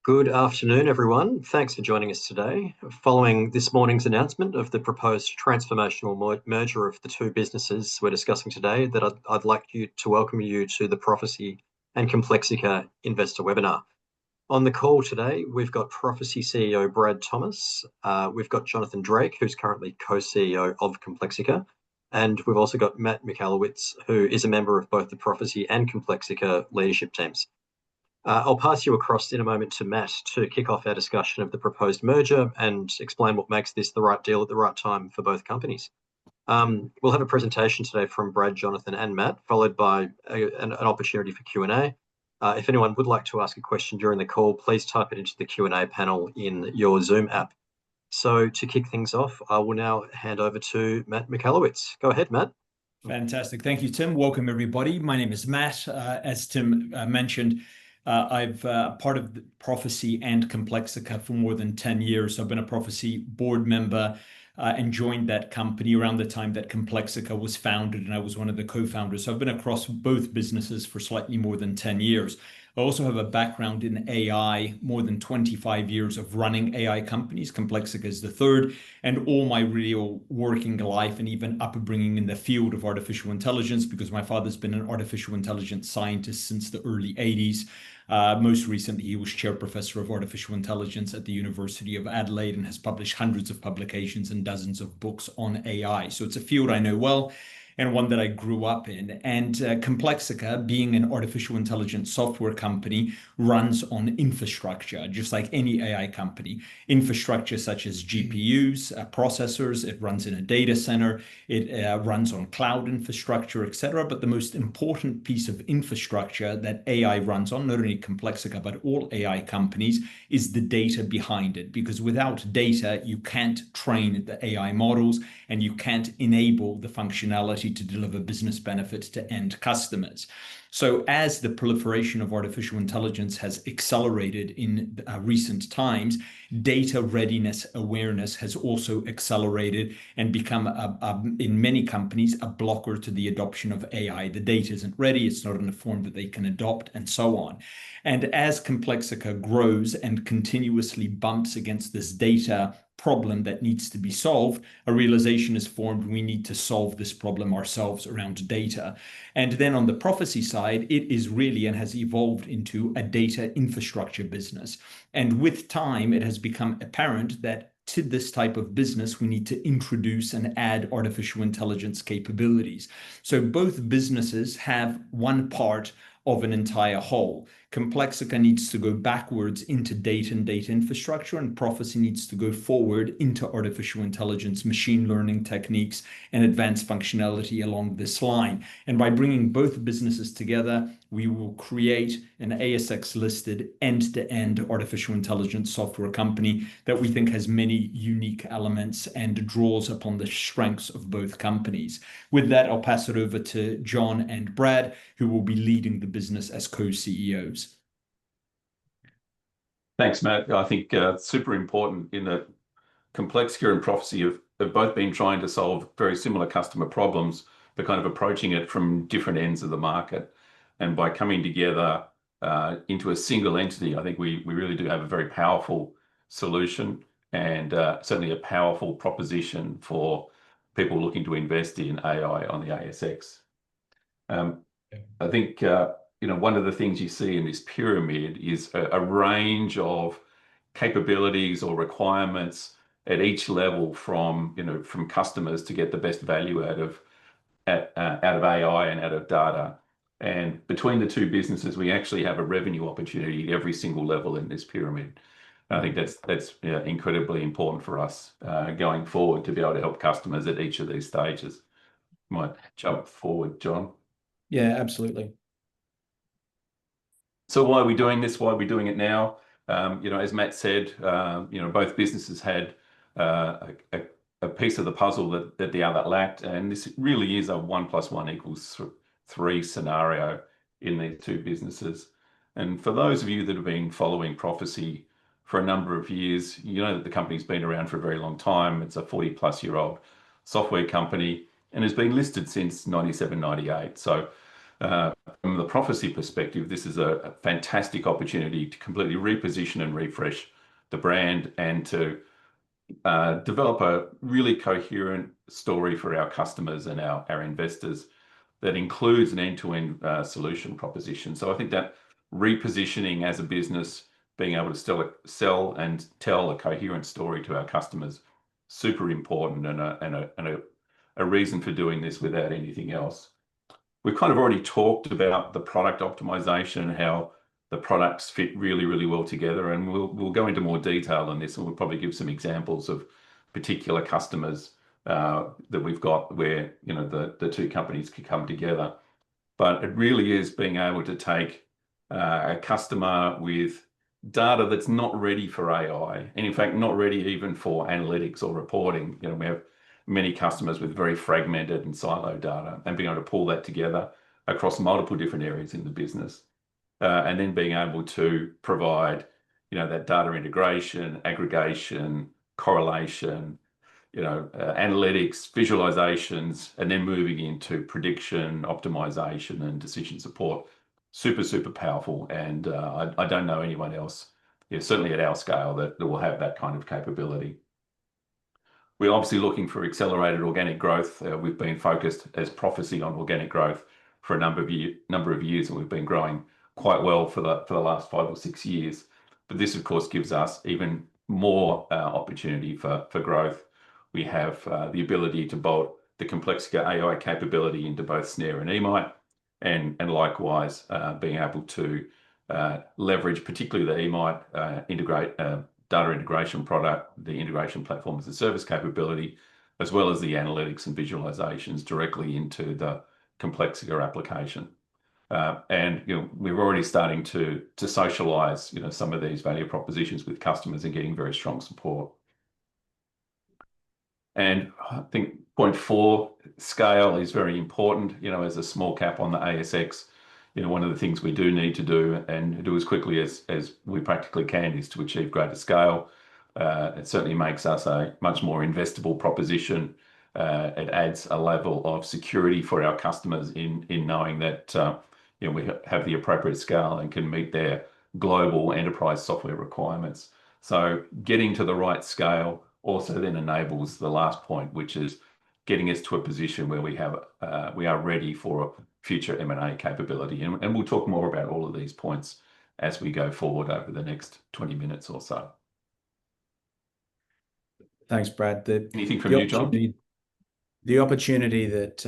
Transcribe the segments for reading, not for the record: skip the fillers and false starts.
Good afternoon, everyone. Thanks for joining us today. Following this morning's announcement of the proposed transformational merger of the two businesses we're discussing today, I'd like to welcome you to the Prophecy and Complexica investor webinar. On the call today, we've got Prophecy CEO Brad Thomas, we've got Jonathan Drake, who's currently co-CEO of Complexica, and we've also got Matt Michalowicz, who is a member of both the Prophecy and Complexica leadership teams. I'll pass you across in a moment to Matt to kick off our discussion of the proposed merger and explain what makes this the right deal at the right time for both companies. We'll have a presentation today from Brad, Jonathan, and Matt, followed by an opportunity for Q&A. If anyone would like to ask a question during the call, please type it into the Q&A panel in your Zoom app. So to kick things off, I will now hand over to Matt Michalowicz. Go ahead, Matt. Fantastic. Thank you, Tim. Welcome, everybody. My name is Matt. As Tim mentioned, I've part of the Prophecy and Complexica for more than 10 years. I've been a Prophecy board member and joined that company around the time that Complexica was founded, and I was one of the co-founders. So I've been across both businesses for slightly more than 10 years. I also have a background in AI, more than 25 years of running AI companies. Complexica is the third, and all my real working life and even upbringing in the field of artificial intelligence, because my father's been an artificial intelligence scientist since the early 80s. Most recently, he was chair professor of artificial intelligence at the University of Adelaide and has published hundreds of publications and dozens of books on AI. So it's a field I know well and one that I grew up in. And Complexica, being an artificial intelligence software company, runs on infrastructure, just like any AI company. Infrastructure such as GPUs, processors, it runs in a data center, it runs on cloud infrastructure, etc. But the most important piece of infrastructure that AI runs on, not only Complexica, but all AI companies, is the data behind it. Because without data, you can't train the AI models and you can't enable the functionality to deliver business benefits to end customers. So as the proliferation of artificial intelligence has accelerated in recent times, data readiness awareness has also accelerated and become, in many companies, a blocker to the adoption of AI. The data isn't ready, it's not in a form that they can adopt, and so on. And as Complexica grows and continuously bumps against this data problem that needs to be solved, a realization is formed: we need to solve this problem ourselves around data. And then on the Prophecy side, it is really and has evolved into a data infrastructure business. And with time, it has become apparent that to this type of business, we need to introduce and add artificial intelligence capabilities. So both businesses have one part of an entire whole. Complexica needs to go backwards into data and data infrastructure, and Prophecy needs to go forward into artificial intelligence, machine learning techniques, and advanced functionality along this line. And by bringing both businesses together, we will create an ASX-listed end-to-end artificial intelligence software company that we think has many unique elements and draws upon the strengths of both companies. With that, I'll pass it over to John and Brad, who will be leading the business as co-CEOs. Thanks, Matt. I think super important in that Complexica and Prophecy have both been trying to solve very similar customer problems, but kind of approaching it from different ends of the market. And by coming together into a single entity, I think we really do have a very powerful solution and certainly a powerful proposition for people looking to invest in AI on the ASX. I think one of the things you see in this pyramid is a range of capabilities or requirements at each level from customers to get the best value out of AI and out of data. And between the two businesses, we actually have a revenue opportunity at every single level in this pyramid. And I think that's incredibly important for us going forward to be able to help customers at each of these stages. Might jump forward, John. Yeah, absolutely. So why are we doing this? Why are we doing it now? As Matt said, both businesses had a piece of the puzzle that the other lacked, and this really is a 1 + 1 = 3 scenario in these two businesses. And for those of you that have been following Prophecy for a number of years, you know that the company's been around for a very long time. It's a 40-plus-year-old software company and has been listed since 97, 98. So From the Prophecy perspective, this is a fantastic opportunity to completely reposition and refresh the brand and to develop a really coherent story for our customers and our investors that includes an end-to-end solution proposition. So I think that repositioning as a business, being able to sell and tell a coherent story to our customers, super important, and a reason for doing this without anything else. We've kind of already talked about the product optimization and how the products fit really, really well together, and we'll go into more detail on this, and we'll probably give some examples of particular customers that we've got where the two companies could come together. But it really is being able to take a customer with data that's not ready for AI, and in fact not ready even for analytics or reporting. We have many customers with very fragmented and siloed data, and being able to pull that together across multiple different areas in the business, and then being able to provide that data integration, aggregation, correlation, analytics, visualizations, and then moving into prediction, optimization, and decision support. Super, super powerful. And I don't know anyone else, certainly at our scale, that will have that kind of capability. We're obviously looking for accelerated organic growth. We've been focused as Prophecy on organic growth for a number of years, and we've been growing quite well for the last 5 or 6 years. But this, of course, gives us even more opportunity for growth. We have the ability to bolt the Complexica AI capability into both Snare and Emite, and likewise being able to leverage particularly the Emite data integration product, the integration platform as a service capability, as well as the analytics and visualizations directly into the Complexica application. And we're already starting to socialize some of these value propositions with customers and getting very strong support. And I think point 4, scale is very important. As a small cap on the ASX, one of the things we do need to do, and do as quickly as we practically can, is to achieve greater scale. It certainly makes us a much more investable proposition. It adds a level of security for our customers in knowing that we have the appropriate scale and can meet their global enterprise software requirements. So getting to the right scale also then enables the last point, which is getting us to a position where we are ready for future M&A capability. And we'll talk more about all of these points as we go forward over the next 20 minutes or so. Thanks, Brad. Anything from you, John? The opportunity that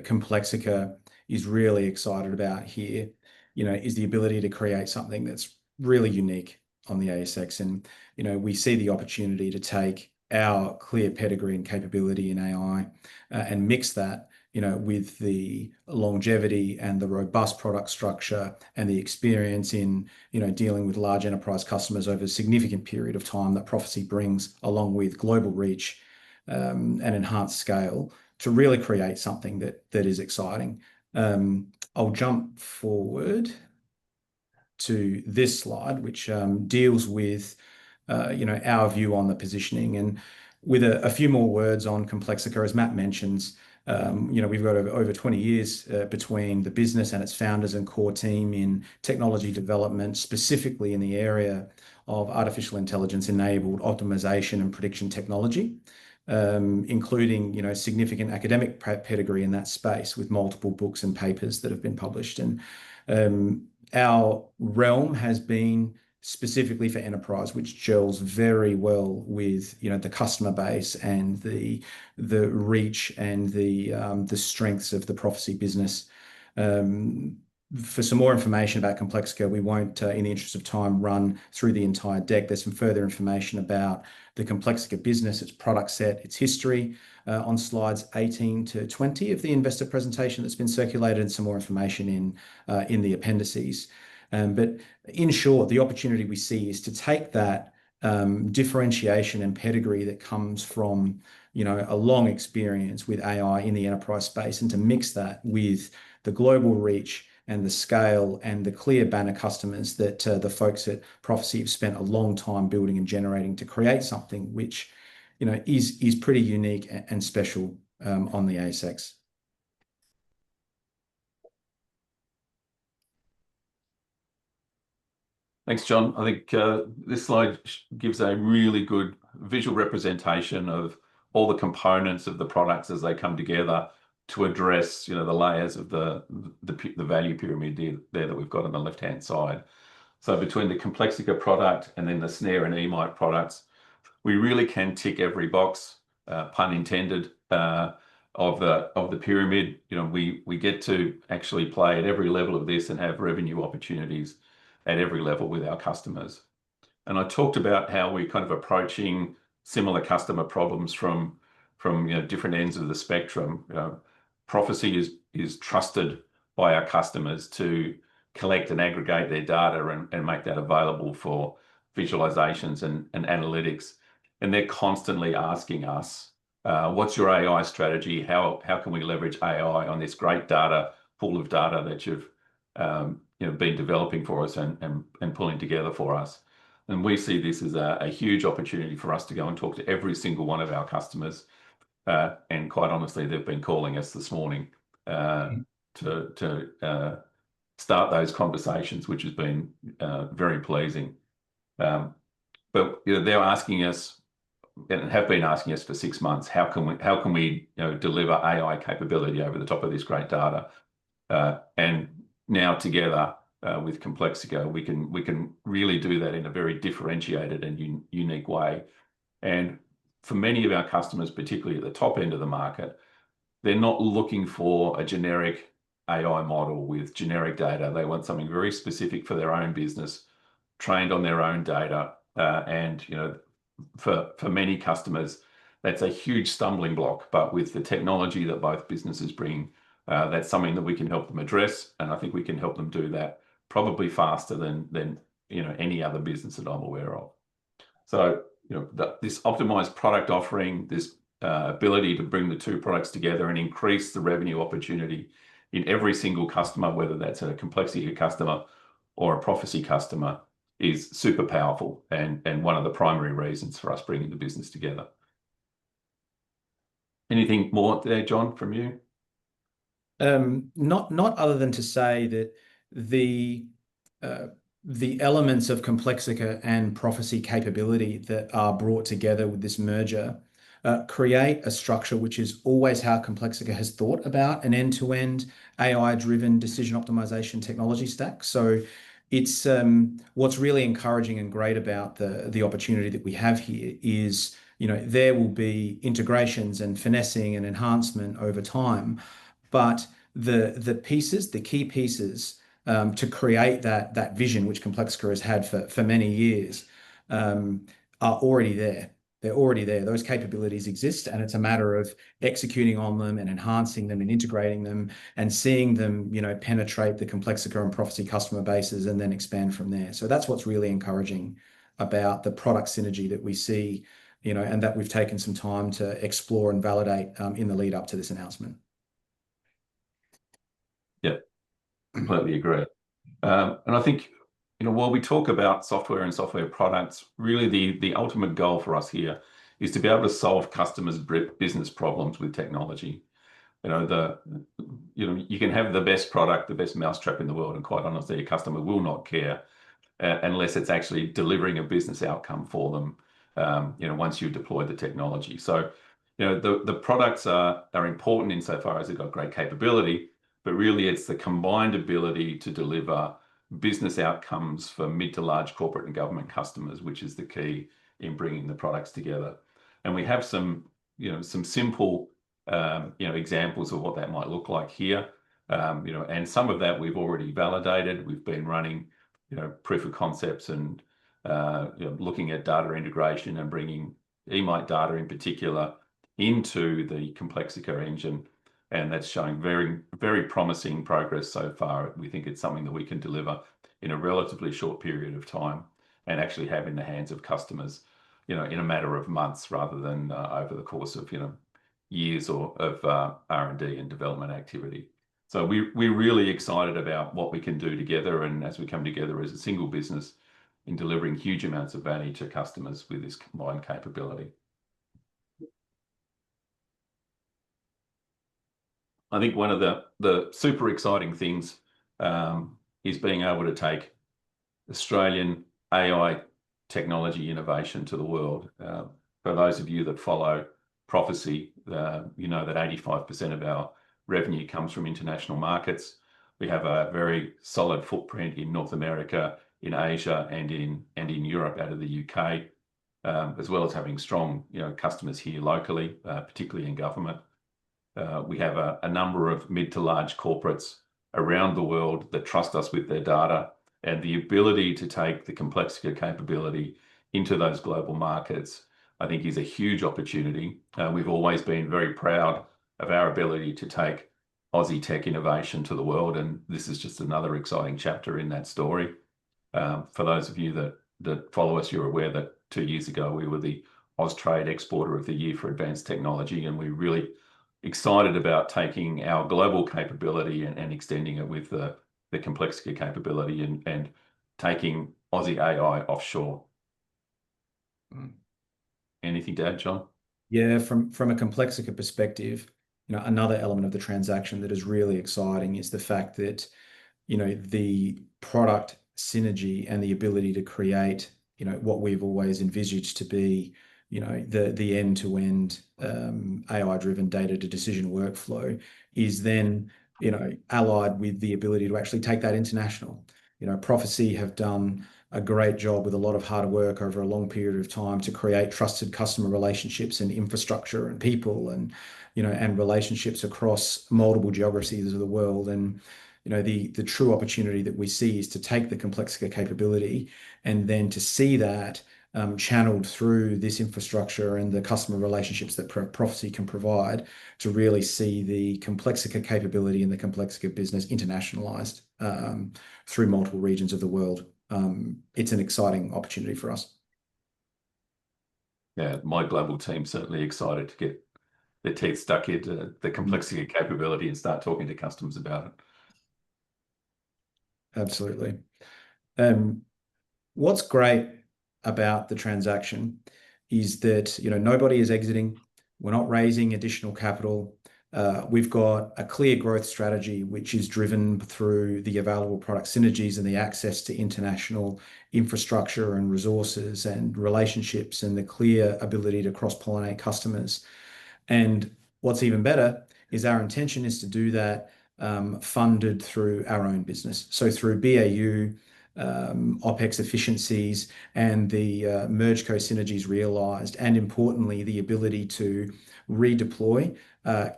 Complexica is really excited about here, is the ability to create something that's really unique on the ASX. And, we see the opportunity to take our clear pedigree and capability in AI and mix that, with the longevity and the robust product structure and the experience in, dealing with large enterprise customers over a significant period of time that Prophecy brings, along with global reach and enhanced scale, to really create something that is exciting. I'll jump forward to this slide, which deals with our view on the positioning, and with a few more words on Complexica. As Matt mentions, we've got over 20 years between the business and its founders and core team in technology development, specifically in the area of artificial intelligence enabled optimization and prediction technology, including significant academic pedigree in that space with multiple books and papers that have been published. And our realm has been specifically for enterprise, which gels very well with the customer base and the reach and the strengths of the Prophecy business. For some more information about Complexica, we won't, in the interest of time, run through the entire deck. There's some further information about the Complexica business, its product set, its history, on slides 18 to 20 of the investor presentation that's been circulated, and some more information in the appendices. But in short, the opportunity we see is to take that differentiation and pedigree that comes from a long experience with AI in the enterprise space, and to mix that with the global reach and the scale and the clear banner customers that the folks at Prophecy have spent a long time building and generating to create something which is pretty unique and special on the ASX. Thanks, John. I think this slide gives a really good visual representation of all the components of the products as they come together to address, the layers of the value pyramid there that we've got on the left-hand side. So between the Complexica product and then the Snare and Emite products, we really can tick every box, pun intended, of the pyramid. We get to actually play at every level of this and have revenue opportunities at every level with our customers. And I talked about how we're kind of approaching similar customer problems from different ends of the spectrum. Prophecy is trusted by our customers to collect and aggregate their data and make that available for visualizations and analytics. And they're constantly asking us, what's your AI strategy? How can we leverage AI on this great data, pool of data that you've been developing for us and pulling together for us? And we see this as a huge opportunity for us to go and talk to every single one of our customers. And quite honestly, they've been calling us this morning to start those conversations, which has been very pleasing. But they're asking us, and have been asking us for 6 months, how can we deliver AI capability over the top of this great data? And now together with Complexica, we can really do that in a very differentiated and unique way. And for many of our customers, particularly at the top end of the market, they're not looking for a generic AI model with generic data. They want something very specific for their own business, trained on their own data. And for many customers, that's a huge stumbling block. But with the technology that both businesses bring, that's something that we can help them address, and I think we can help them do that probably faster than any other business that I'm aware of. So this optimized product offering, this ability to bring the two products together and increase the revenue opportunity in every single customer, whether that's a Complexica customer or a Prophecy customer, is super powerful and one of the primary reasons for us bringing the business together. Anything more there, John, from you? Not other than to say that the elements of Complexica and Prophecy capability that are brought together with this merger create a structure which is always how Complexica has thought about an end-to-end AI-driven decision optimization technology stack. So it's what's really encouraging and great about the opportunity that we have here is there will be integrations and finessing and enhancement over time, but the key pieces to create that vision which Complexica has had for many years are already there. They're already there. Those capabilities exist, and it's a matter of executing on them and enhancing them and integrating them and seeing them, penetrate the Complexica and Prophecy customer bases and then expand from there. So that's what's really encouraging about the product synergy that we see, and that we've taken some time to explore and validate in the lead up to this announcement. Yeah, completely agree. And I think, while we talk about software and software products, really the ultimate goal for us here is to be able to solve customers' business problems with technology. You can have the best product, the best mousetrap in the world, and quite honestly, a customer will not care unless it's actually delivering a business outcome for them. Once you deploy the technology. So, the products are important insofar as they've got great capability, but really it's the combined ability to deliver business outcomes for mid to large corporate and government customers, which is the key in bringing the products together. And we have some simple, examples of what that might look like here. And some of that we've already validated. We've been running, proof of concepts and, looking at data integration and bringing Emite data in particular into the Complexica engine. And that's showing very, very promising progress so far. We think it's something that we can deliver in a relatively short period of time and actually have in the hands of customers, in a matter of months rather than over the course of, years of R&D and development activity. So we're really excited about what we can do together, and as we come together as a single business in delivering huge amounts of value to customers with this combined capability. I think one of the super exciting things is being able to take Australian AI technology innovation to the world. For those of you that follow Prophecy, you know that 85% of our revenue comes from international markets. We have a very solid footprint in North America, in Asia, and in Europe out of the UK, as well as having strong customers here locally, particularly in government. We have a number of mid to large corporates around the world that trust us with their data, and the ability to take the Complexica capability into those global markets, I think, is a huge opportunity. We've always been very proud of our ability to take Aussie tech innovation to the world, and this is just another exciting chapter in that story. For those of you that follow us, you're aware that 2 years ago we were the Austrade Exporter of the Year for Advanced Technology, and we're really excited about taking our global capability and extending it with the Complexica capability and taking Aussie AI offshore. Anything to add, John? Yeah, from a Complexica perspective, another element of the transaction that is really exciting is the fact that, the product synergy and the ability to create, what we've always envisaged to be, the end-to-end AI-driven data to decision workflow is then, allied with the ability to actually take that international. Prophecy have done a great job with a lot of hard work over a long period of time to create trusted customer relationships and infrastructure and people and relationships across multiple geographies of the world. And the true opportunity that we see is to take the Complexica capability and then to see that channeled through this infrastructure and the customer relationships that Prophecy can provide to really see the Complexica capability and the Complexica business internationalized through multiple regions of the world. It's an exciting opportunity for us. Yeah, my global team's certainly excited to get their teeth stuck into the Complexica capability and start talking to customers about it. Absolutely. What's great about the transaction is that nobody is exiting. We're not raising additional capital. We've got a clear growth strategy, which is driven through the available product synergies and the access to international infrastructure and resources and relationships and the clear ability to cross-pollinate customers. And what's even better is our intention is to do that funded through our own business. So through BAU, OpEx efficiencies and the MergeCo synergies realized, and importantly, the ability to redeploy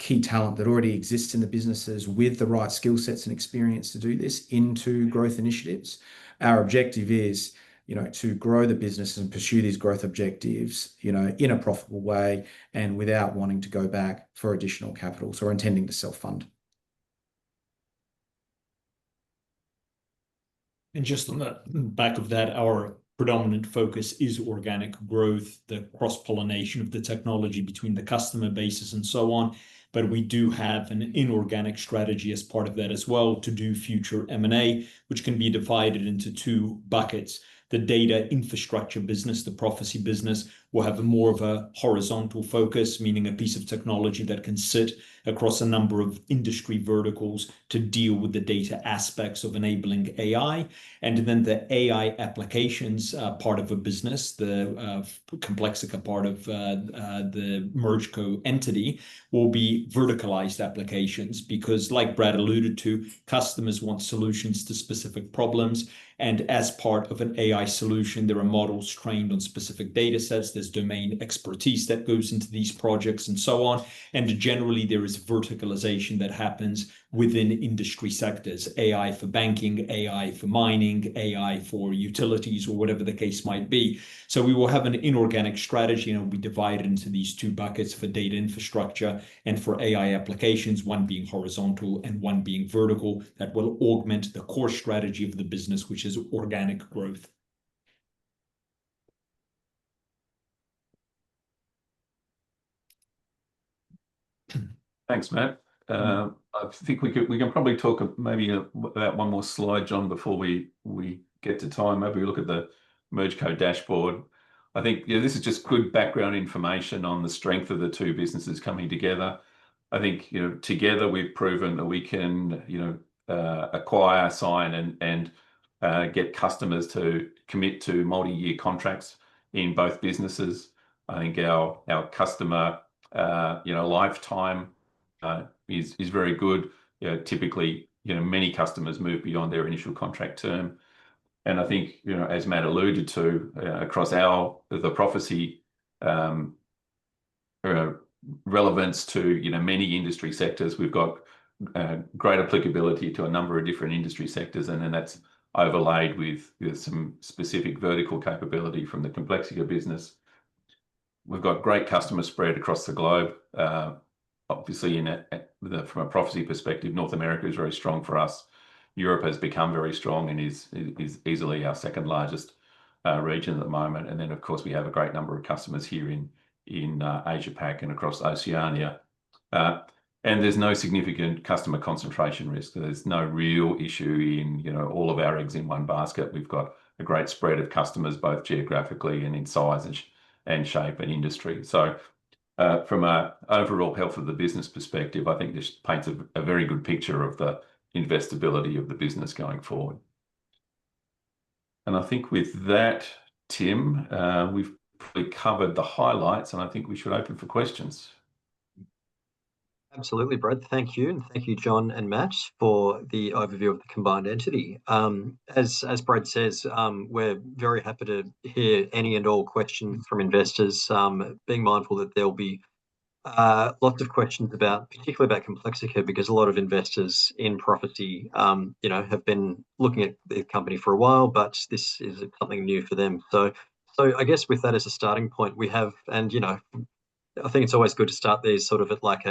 key talent that already exists in the businesses with the right skill sets and experience to do this into growth initiatives. Our objective is, to grow the business and pursue these growth objectives, in a profitable way and without wanting to go back for additional capital. So we're intending to self-fund. And just on the back of that, our predominant focus is organic growth, the cross-pollination of the technology between the customer bases and so on. But we do have an inorganic strategy as part of that as well to do future M&A, which can be divided into two buckets. The data infrastructure business, the Prophecy business, will have more of a horizontal focus, meaning a piece of technology that can sit across a number of industry verticals to deal with the data aspects of enabling AI. And then the AI applications part of a business, the Complexica part of the MergeCo entity, will be verticalized applications because, like Brad alluded to, customers want solutions to specific problems. And as part of an AI solution, there are models trained on specific data sets. There's domain expertise that goes into these projects and so on. And generally, there is verticalization that happens within industry sectors: AI for banking, AI for mining, AI for utilities, or whatever the case might be. So we will have an inorganic strategy, and it will be divided into these two buckets for data infrastructure and for AI applications, one being horizontal and one being vertical, that will augment the core strategy of the business, which is organic growth. Thanks, Matt. I think we can probably talk maybe about one more slide, John, before we get to time. Maybe we look at the MergeCo dashboard. I think this is just good background information on the strength of the two businesses coming together. I think together we've proven that we can acquire, sign, and get customers to commit to multi-year contracts in both businesses. I think our customer lifetime is very good. Typically, many customers move beyond their initial contract term. And I think, as Matt alluded to, across the Prophecy relevance to many industry sectors, we've got great applicability to a number of different industry sectors, and then that's overlaid with some specific vertical capability from the Complexica business. We've got great customer spread across the globe. Obviously, from a Prophecy perspective, North America is very strong for us. Europe has become very strong and is easily our second largest region at the moment. And then, of course, we have a great number of customers here in Asia Pac and across Oceania. And there's no significant customer concentration risk. There's no real issue in all of our eggs in one basket. We've got a great spread of customers, both geographically and in size and shape and industry. So from an overall health of the business perspective, I think this paints a very good picture of the investability of the business going forward. And I think with that, Tim, we've probably covered the highlights, and I think we should open for questions. Absolutely, Brad. Thank you. And thank you, John and Matt, for the overview of the combined entity. As Brad says, we're very happy to hear any and all questions from investors, being mindful that there'll be lots of questions particularly about Complexica, because a lot of investors in Prophecy, have been looking at the company for a while, but this is something new for them. So I guess with that as a starting point, we have, and I think it's always good to start these sort of at like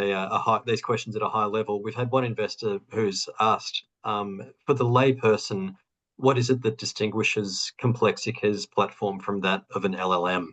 these questions at a high level. We've had one investor who's asked, for the layperson, what is it that distinguishes Complexica's platform from that of an LLM?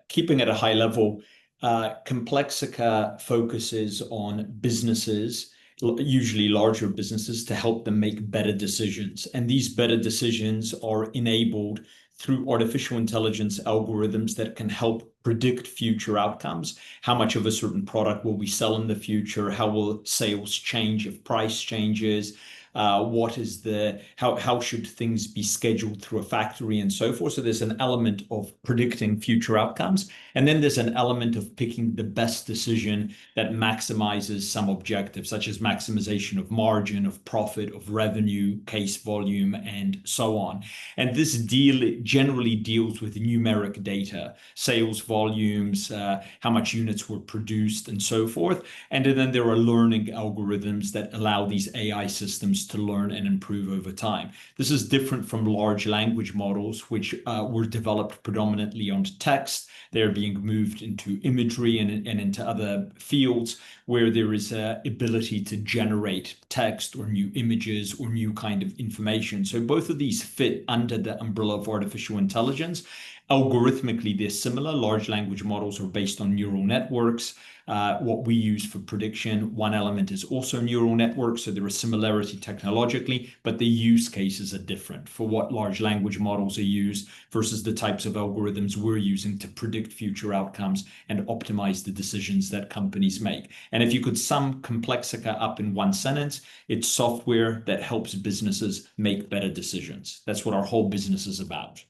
Keeping at a high level, Complexica focuses on businesses, usually larger businesses, to help them make better decisions. And these better decisions are enabled through artificial intelligence algorithms that can help predict future outcomes. How much of a certain product will we sell in the future? How will sales change if price changes? How should things be scheduled through a factory and so forth? So there's an element of predicting future outcomes. And then there's an element of picking the best decision that maximizes some objectives, such as maximization of margin, of profit, of revenue, case volume, and so on. And this deal generally deals with numeric data, sales volumes, how much units were produced, and so forth. And then there are learning algorithms that allow these AI systems to learn and improve over time. This is different from large language models, which were developed predominantly on text. They're being moved into imagery and into other fields where there is an ability to generate text or new images or new kind of information. So both of these fit under the umbrella of artificial intelligence. Algorithmically, they're similar. Large language models are based on neural networks. What we use for prediction, one element is also neural networks, so there is similarity technologically, but the use cases are different for what large language models are used versus the types of algorithms we're using to predict future outcomes and optimize the decisions that companies make. And if you could sum Complexica up in one sentence, it's software that helps businesses make better decisions. That's what our whole business is about.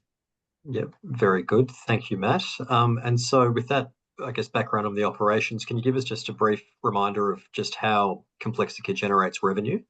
Yep, very good. Thank you, Matt. And so with that, I guess, background on the operations, can you give us just a brief reminder of just how Complexica generates revenue?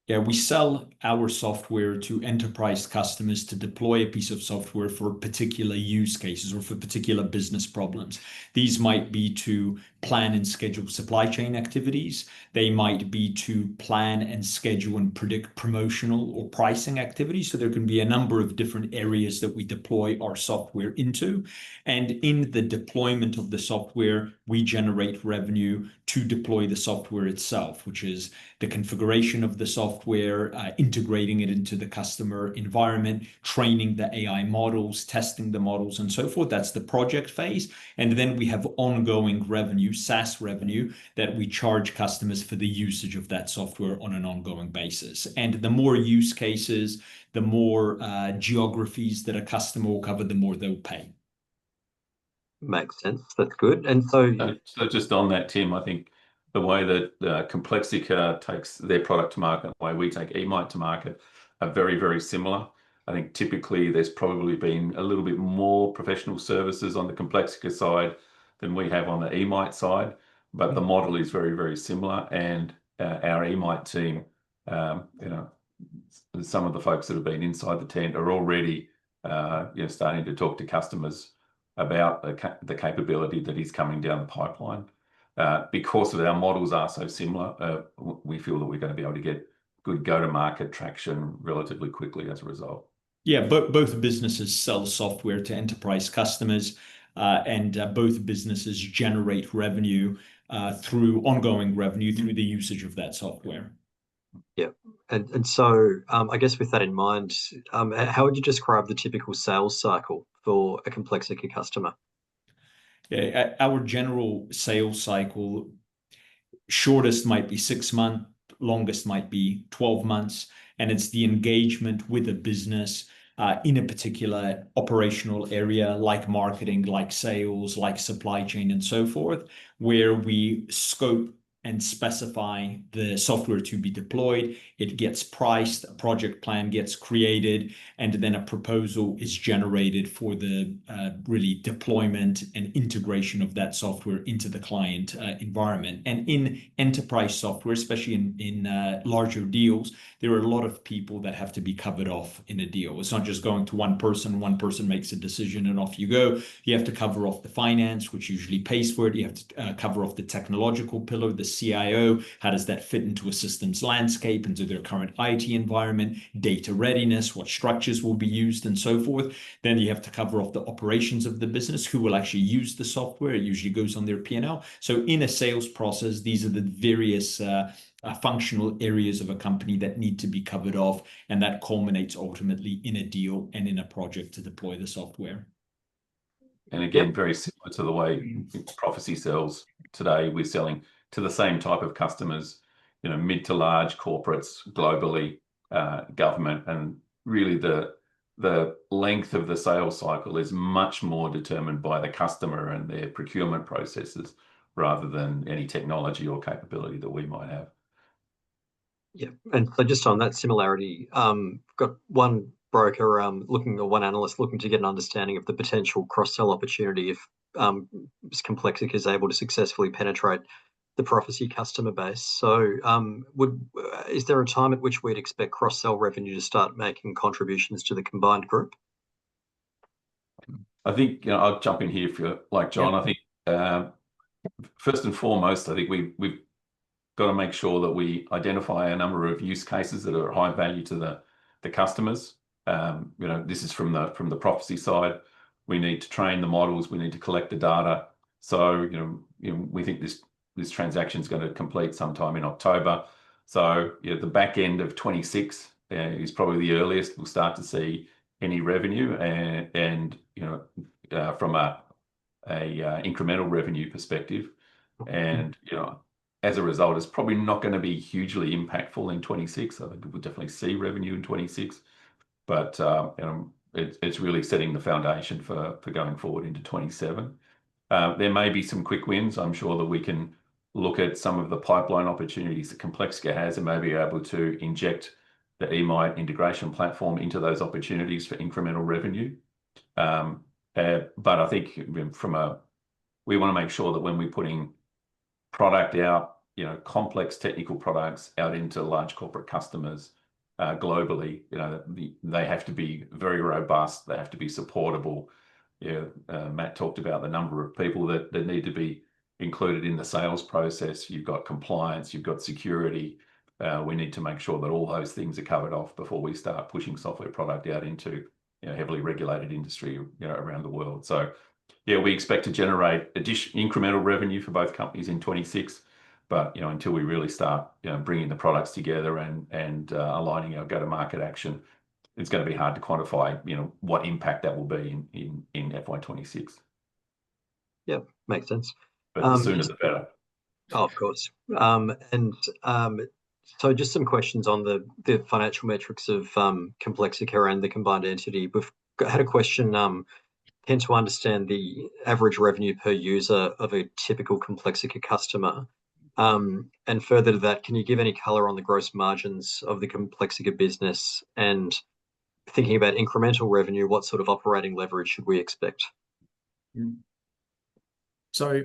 Yeah, we sell our software to enterprise customers to deploy a piece of software for particular use cases or for particular business problems. These might be to plan and schedule supply chain activities. They might be to plan and schedule and predict promotional or pricing activities. So there can be a number of different areas that we deploy our software into. And in the deployment of the software, we generate revenue to deploy the software itself, which is the configuration of the software, integrating it into the customer environment, training the AI models, testing the models, and so forth. That's the project phase. And then we have ongoing revenue, SaaS revenue, that we charge customers for the usage of that software on an ongoing basis. And the more use cases, the more geographies that a customer will cover, the more they'll pay. Makes sense. That's good. And so just on that, Tim, I think the way that Complexica takes their product to market, the way we take eMight to market, are very, very similar. I think typically there's probably been a little bit more professional services on the Complexica side than we have on the eMight side, but the model is very, very similar. And our eMight team, some of the folks that have been inside the tent are already starting to talk to customers about the capability that is coming down the pipeline. Because of our models are so similar, we feel that we're going to be able to get good go-to-market traction relatively quickly as a result. Yeah, both businesses sell software to enterprise customers, and both businesses generate revenue through ongoing revenue through the usage of that software. Yeah, and so I guess with that in mind, how would you describe the typical sales cycle for a Complexica customer? Yeah, our general sales cycle, shortest might be 6 months, longest might be 12 months, and it's the engagement with a business in a particular operational area like marketing, like sales, like supply chain, and so forth, where we scope and specify the software to be deployed. It gets priced, a project plan gets created, and then a proposal is generated for the really deployment and integration of that software into the client environment. And in enterprise software, especially in larger deals, there are a lot of people that have to be covered off in a deal. It's not just going to one person makes a decision and off you go. You have to cover off the finance, which usually pays for it. You have to cover off the technological pillar, the CIO, how does that fit into a systems landscape, into their current IT environment, data readiness, what structures will be used, and so forth. Then you have to cover off the operations of the business, who will actually use the software. It usually goes on their P&L. So in a sales process, these are the various functional areas of a company that need to be covered off, and that culminates ultimately in a deal and in a project to deploy the software. And again, very similar to the way Prophecy sells today, we're selling to the same type of customers, mid to large corporates globally, government, and really the length of the sales cycle is much more determined by the customer and their procurement processes rather than any technology or capability that we might have. Yeah, and so just on that similarity, got one broker one analyst looking to get an understanding of the potential cross-sell opportunity if Complexica is able to successfully penetrate the Prophecy customer base. So is there a time at which we'd expect cross-sell revenue to start making contributions to the combined group? I think I'll jump in here if you like, John. Yeah. I think first and foremost, I think we've got to make sure that we identify a number of use cases that are high value to the customers. This is from the Prophecy side. We need to train the models. We need to collect the data. So we think this transaction is going to complete sometime in October. So the back end of 26 is probably the earliest we'll start to see any revenue, and from a incremental revenue perspective, and as a result, it's probably not going to be hugely impactful in 26. I think we'll definitely see revenue in 26, but it's really setting the foundation for going forward into 27. There may be some quick wins. I'm sure that we can look at some of the pipeline opportunities that Complexica has and may be able to inject the eMight integration platform into those opportunities for incremental revenue. But I think we want to make sure that when we're putting product out, complex technical products out into large corporate customers globally, they have to be very robust. They have to be supportable. Matt talked about the number of people that need to be included in the sales process. You've got compliance, you've got security. We need to make sure that all those things are covered off before we start pushing software product out into heavily regulated industry around the world. So we expect to generate incremental revenue for both companies in 26, but until we really start bringing the products together and aligning our go-to-market action, it's going to be hard to quantify what impact that will be in FY26. Yeah, makes sense. But the sooner the better. Oh, of course. So just some questions on the financial metrics of Complexica and the combined entity. We've had a question, tend to understand the average revenue per user of a typical Complexica customer. And further to that, can you give any color on the gross margins of the Complexica business? And thinking about incremental revenue, what sort of operating leverage should we expect? So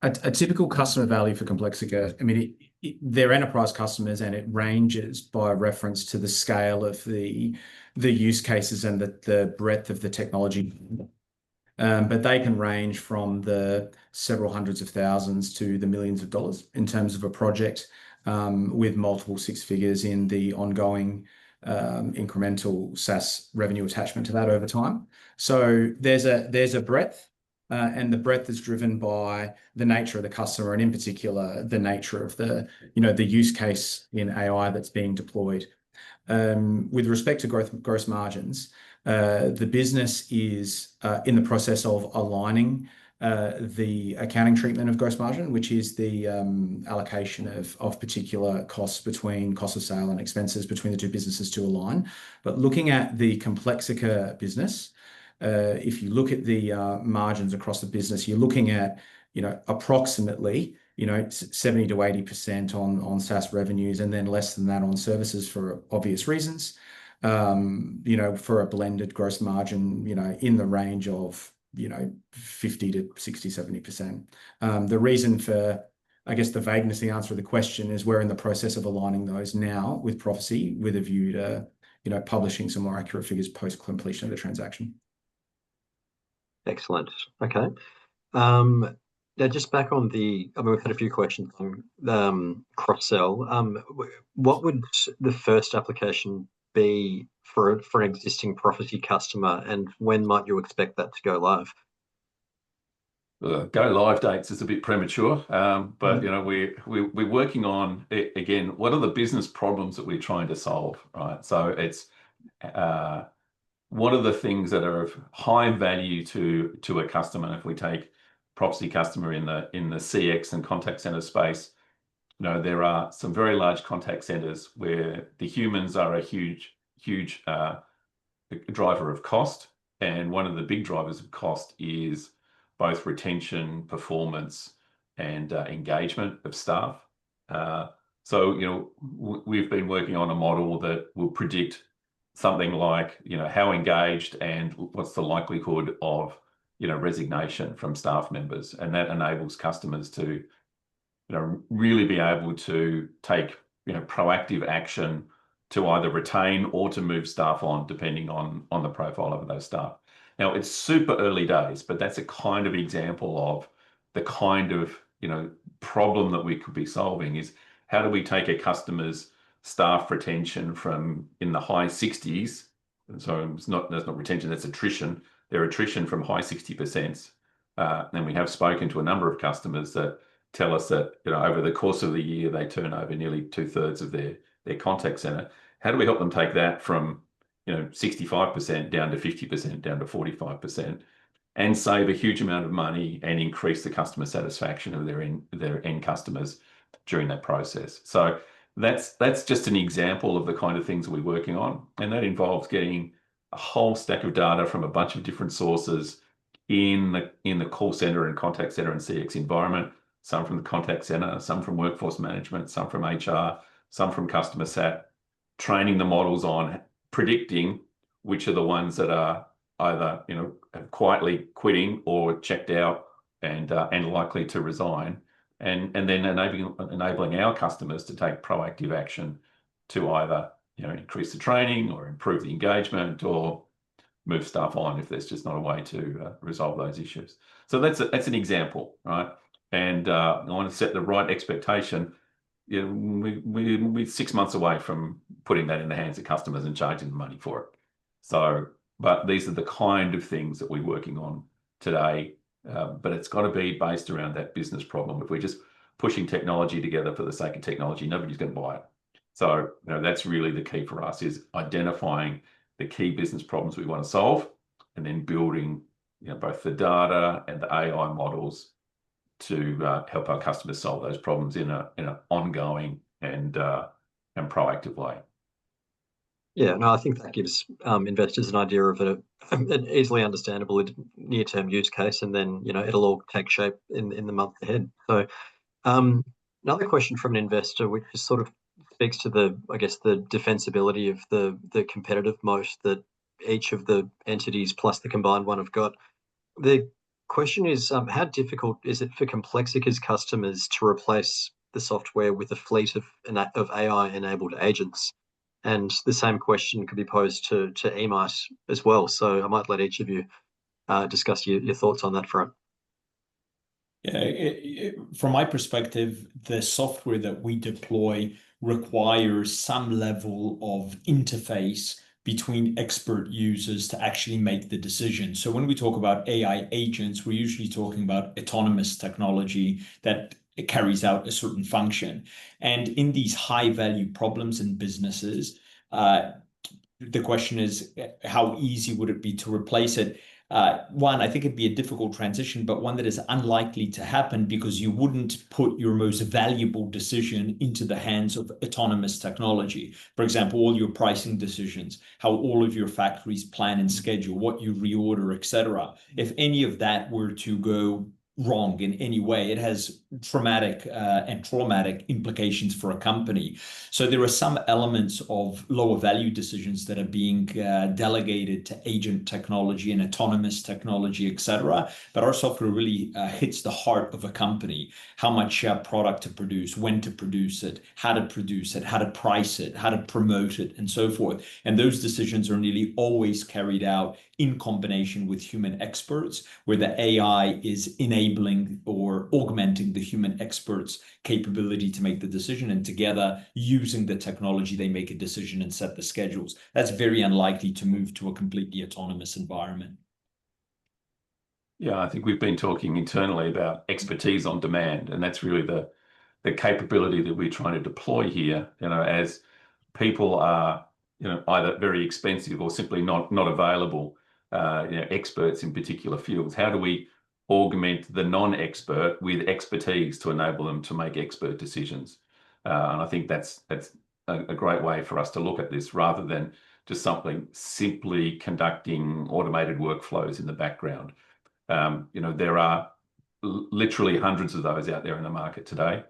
a typical customer value for Complexica, I mean, they're enterprise customers, and it ranges by reference to the scale of the use cases and the breadth of the technology. But they can range from the several hundreds of thousands to the millions of dollars in terms of a project, with multiple six figures in the ongoing incremental SaaS revenue attachment to that over time. So there's a breadth, and the breadth is driven by the nature of the customer, and in particular, the nature of the use case in AI that's being deployed. With respect to gross margins, the business is in the process of aligning the accounting treatment of gross margin, which is the allocation of particular costs between cost of sale and expenses between the two businesses to align. But looking at the Complexica business, if you look at the margins across the business, you're looking at approximately 70 to 80% on SaaS revenues, and then less than that on services for obvious reasons. For a blended gross margin, in the range of 50 to 60, 70%. The reason for, I guess, the vagueness, the answer to the question is we're in the process of aligning those now with Prophecy, with a view to publishing some more accurate figures post completion of the transaction. Excellent. Okay. Now, just back on we've had a few questions on cross-sell. What would the first application be for an existing Prophecy customer, and when might you expect that to go live? Go live dates is a bit premature, but we're working on again. What are the business problems that we're trying to solve, right? So it's what are the things that are of high value to a customer? If we take Prophecy customer in the CX and contact center space, there are some very large contact centers where the humans are a huge driver of cost, and one of the big drivers of cost is both retention, performance, and engagement of staff. So we've been working on a model that will predict something like how engaged and what's the likelihood of resignation from staff members, and that enables customers to really be able to take proactive action to either retain or to move staff on, depending on the profile of those staff. Now, it's super early days, but that's a kind of example of the kind of problem that we could be solving. Is how do we take a customer's staff retention from in the high 60s? So that's not retention, that's attrition. Their attrition from high 60%. And we have spoken to a number of customers that tell us that over the course of the year they turn over nearly 2/3 of their contact center. How do we help them take that from 65% down to 50%, down to 45%, and save a huge amount of money and increase the customer satisfaction of their end customers during that process? So that's just an example of the kind of things we're working on, and that involves getting a whole stack of data from a bunch of different sources in the call center and contact center and CX environment. Some from the contact center, some from workforce management, some from HR, some from customer sat, training the models on predicting which are the ones that are either quietly quitting or checked out and likely to resign, and then enabling our customers to take proactive action to either increase the training or improve the engagement or move staff on if there's just not a way to resolve those issues. So that's an example, right? And I want to set the right expectation. We're 6 months away from putting that in the hands of customers and charging them money for it. So, but these are the kind of things that we're working on today. But it's got to be based around that business problem. If we're just pushing technology together for the sake of technology, nobody's going to buy it. So that's really the key for us, is identifying the key business problems we want to solve, and then building both the data and the AI models to help our customers solve those problems in an ongoing and proactive way. Yeah, no, I think that gives investors an idea of an easily understandable near-term use case, and then it'll all take shape in the month ahead. So Another question from an investor, which is sort of speaks to the, I guess, the defensibility of the competitive moat that each of the entities plus the combined one have got. The question is, how difficult is it for Complexica's customers to replace the software with a fleet of AI-enabled agents? And the same question could be posed to Emite as well. So I might let each of you discuss your thoughts on that front. Yeah, from my perspective, the software that we deploy requires some level of interface between expert users to actually make the decision. So when we talk about AI agents, we're usually talking about autonomous technology that carries out a certain function. And in these high value problems in businesses, the question is, how easy would it be to replace it? One, I think it'd be a difficult transition, but one that is unlikely to happen because you wouldn't put your most valuable decision into the hands of autonomous technology. For example, all your pricing decisions, how all of your factories plan and schedule, what you reorder, etc. If any of that were to go wrong in any way, it has traumatic implications for a company. So there are some elements of lower value decisions that are being delegated to agent technology and autonomous technology, etc. But our software really hits the heart of a company: how much product to produce, when to produce it, how to price it, how to promote it, and so forth. And those decisions are nearly always carried out in combination with human experts, where the AI is enabling or augmenting the human experts' capability to make the decision, and together, using the technology, they make a decision and set the schedules. That's very unlikely to move to a completely autonomous environment. Yeah, I think we've been talking internally about expertise on demand, and that's really the capability that we're trying to deploy here. As people are, either very expensive or simply not available, experts in particular fields. How do we augment the non-expert with expertise to enable them to make expert decisions? And I think that's a great way for us to look at this, rather than just something simply conducting automated workflows in the background. There are literally hundreds of those out there in the market today.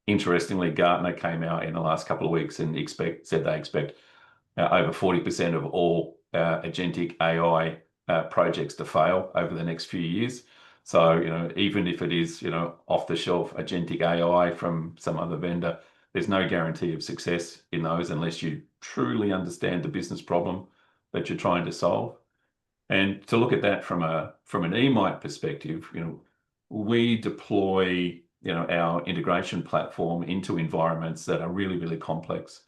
Interestingly, Gartner came out in the last couple of weeks and said they expect over 40% of all agentic AI projects to fail over the next few years. So, even if it is, off-the-shelf agentic AI from some other vendor, there's no guarantee of success in those unless you truly understand the business problem that you're trying to solve. And to look at that from an Emite perspective, we deploy, our integration platform into environments that are really, really complex.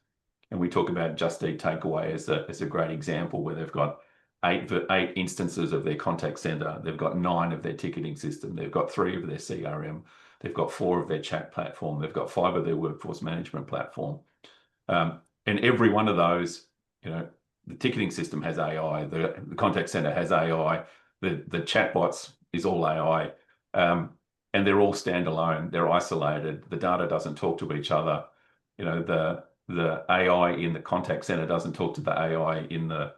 And we talk about Just Eat Takeaway as a great example, where they've got eight instances of their contact center. They've got 9 of their ticketing system. They've got 3 of their CRM. They've got 4 of their chat platform. They've got 5 of their workforce management platform. And every one of those, the ticketing system has AI. The contact center has AI. The chatbots is all AI. And they're all standalone. They're isolated. The data doesn't talk to each other. The AI in the contact center doesn't talk to the AI in the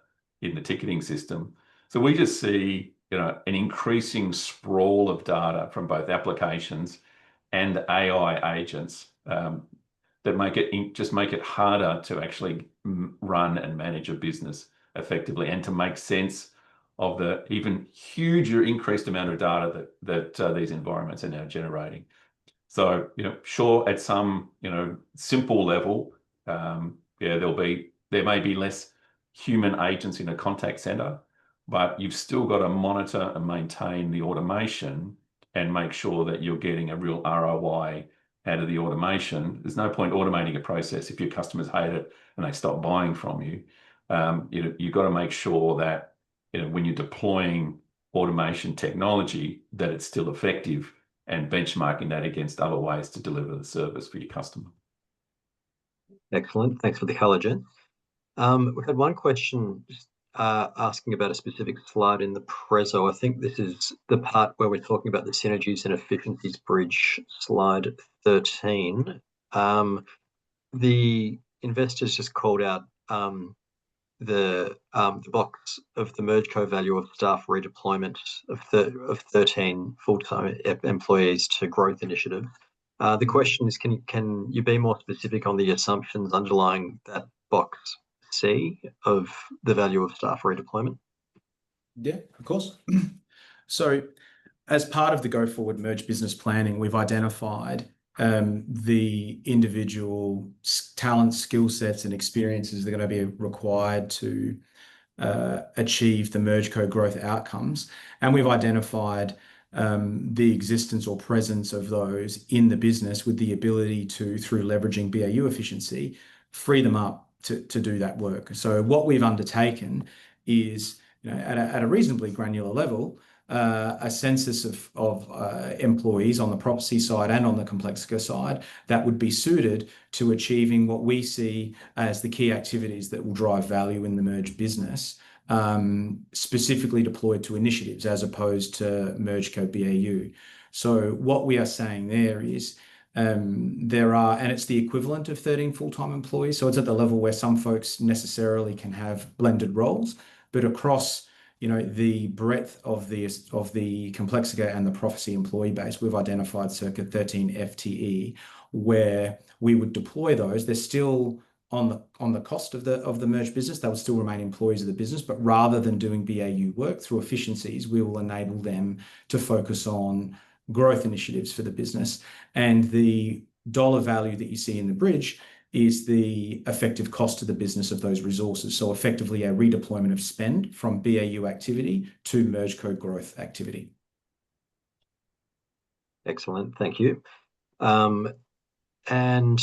ticketing system. So we just see, an increasing sprawl of data from both applications and AI agents that make it harder to actually run and manage a business effectively, and to make sense of the even huger increased amount of data that these environments are now generating. So, sure, at some, simple level, there may be less human agents in a contact center, but you've still got to monitor and maintain the automation and make sure that you're getting a real ROI out of the automation. There's no point automating a process if your customers hate it and they stop buying from you. You've got to make sure that, when you're deploying automation technology, that it's still effective, and benchmarking that against other ways to deliver the service for your customer. Excellent. Thanks for the color, Jen. We've had one question asking about a specific slide in the Prezzo. I think this is the part where we're talking about the synergies and efficiencies bridge, slide 13. The investors just called out the box of the MergeCo value of staff redeployment of 13 full-time employees to growth initiative. The question is, can you be more specific on the assumptions underlying that box C of the value of staff redeployment? Yeah, of course. So as part of the go forward merge business planning, we've identified the individual talent, skill sets, and experiences that are going to be required to achieve the MergeCo growth outcomes. And we've identified the existence or presence of those in the business with the ability to, through leveraging BAU efficiency, free them up to do that work. So what we've undertaken is, at a reasonably granular level, a census of employees on the Prophecy side and on the Complexica side that would be suited to achieving what we see as the key activities that will drive value in the merged business, specifically deployed to initiatives as opposed to MergeCo BAU. So what we are saying there is there are, and it's the equivalent of 13 full-time employees. So it's at the level where some folks necessarily can have blended roles, but across the breadth of the Complexica and the Prophecy employee base, we've identified circa 13 FTE where we would deploy those. They're still on the cost of the merged business. They will still remain employees of the business, but rather than doing BAU work through efficiencies, we will enable them to focus on growth initiatives for the business. And the dollar value that you see in the bridge is the effective cost to the business of those resources. So effectively a redeployment of spend from BAU activity to MergeCo growth activity. Excellent, thank you. And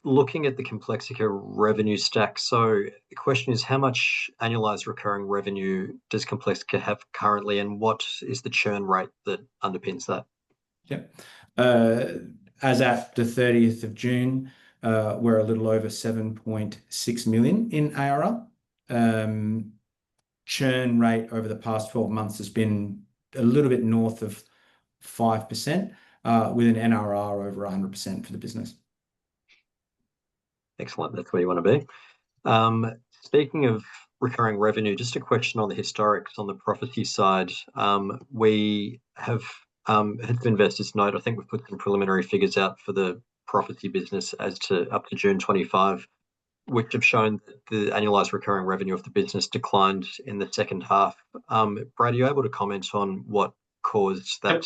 looking at the Complexica revenue stack, so the question is, how much annualized recurring revenue does Complexica have currently, and what is the churn rate that underpins that? Yep. As at the 30th of June, we're a little over 7.6 million in ARR. Churn rate over the past 12 months has been a little bit north of 5%, with an NRR over 100% for the business. Excellent, that's where you want to be. Speaking of recurring revenue, just a question on the historics on the Prophecy side. We have had some investors note, I think we've put some preliminary figures out for the Prophecy business as to up to June 25, which have shown that the annualized recurring revenue of the business declined in the second half. Brad, are you able to comment on what caused that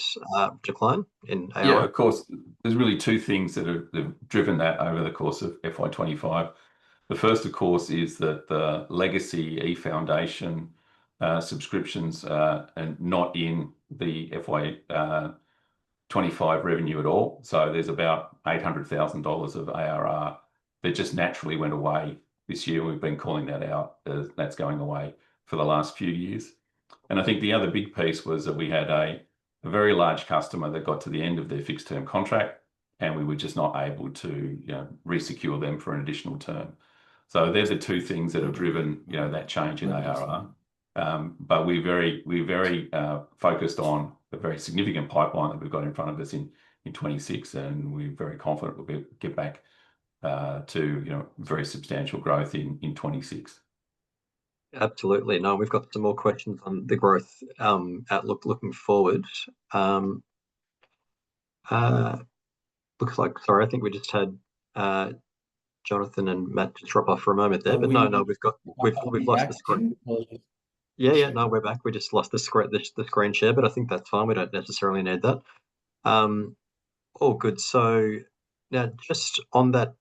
decline in ARR? Yeah, of course. There's really two things that have driven that over the course of FY25. The first, of course, is that the legacy eFoundation subscriptions are not in the FY25 revenue at all. So there's about $800,000 of ARR that just naturally went away this year. We've been calling that out as that's going away for the last few years. And I think the other big piece was that we had a very large customer that got to the end of their fixed term contract, and we were just not able to resecure them for an additional term. So there's the two things that have driven that change in ARR. But we're very focused on a very significant pipeline that we've got in front of us in 26, and we're very confident we'll get back to very substantial growth in 26. Absolutely. No, we've got some more questions on the growth outlook looking forward. Looks like, sorry, I think we just had Jonathan and Matt just drop off for a moment there, but no, we've lost the screen. Yeah, no, we're back. We just lost the screen share, but I think that's fine. We don't necessarily need that. All good. So now, just on that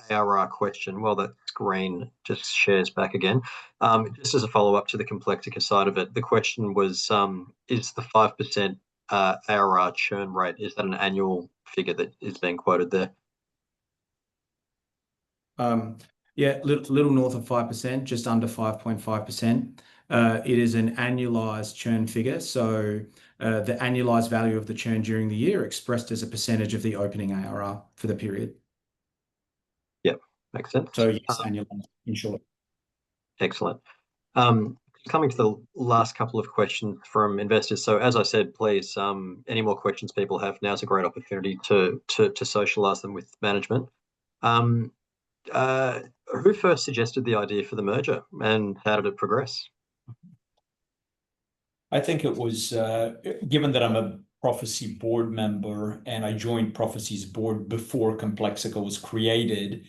ARR question, while that screen just shares back again, just as a follow-up to the Complexica side of it, the question was, is the 5% ARR churn rate, is that an annual figure that is being quoted there? Yeah, little north of 5%, just under 5.5%. It is an annualized churn figure. So the annualized value of the churn during the year expressed as a percentage of the opening ARR for the period. Yep, makes sense. So yes, annualized in short. Excellent. Coming to the last couple of questions from investors. So as I said, please, any more questions people have, now's a great opportunity to socialise them with management. Who first suggested the idea for the merger, and how did it progress? I think it was, given that I'm a Prophecy board member, and I joined Prophecy's board before Complexica was created,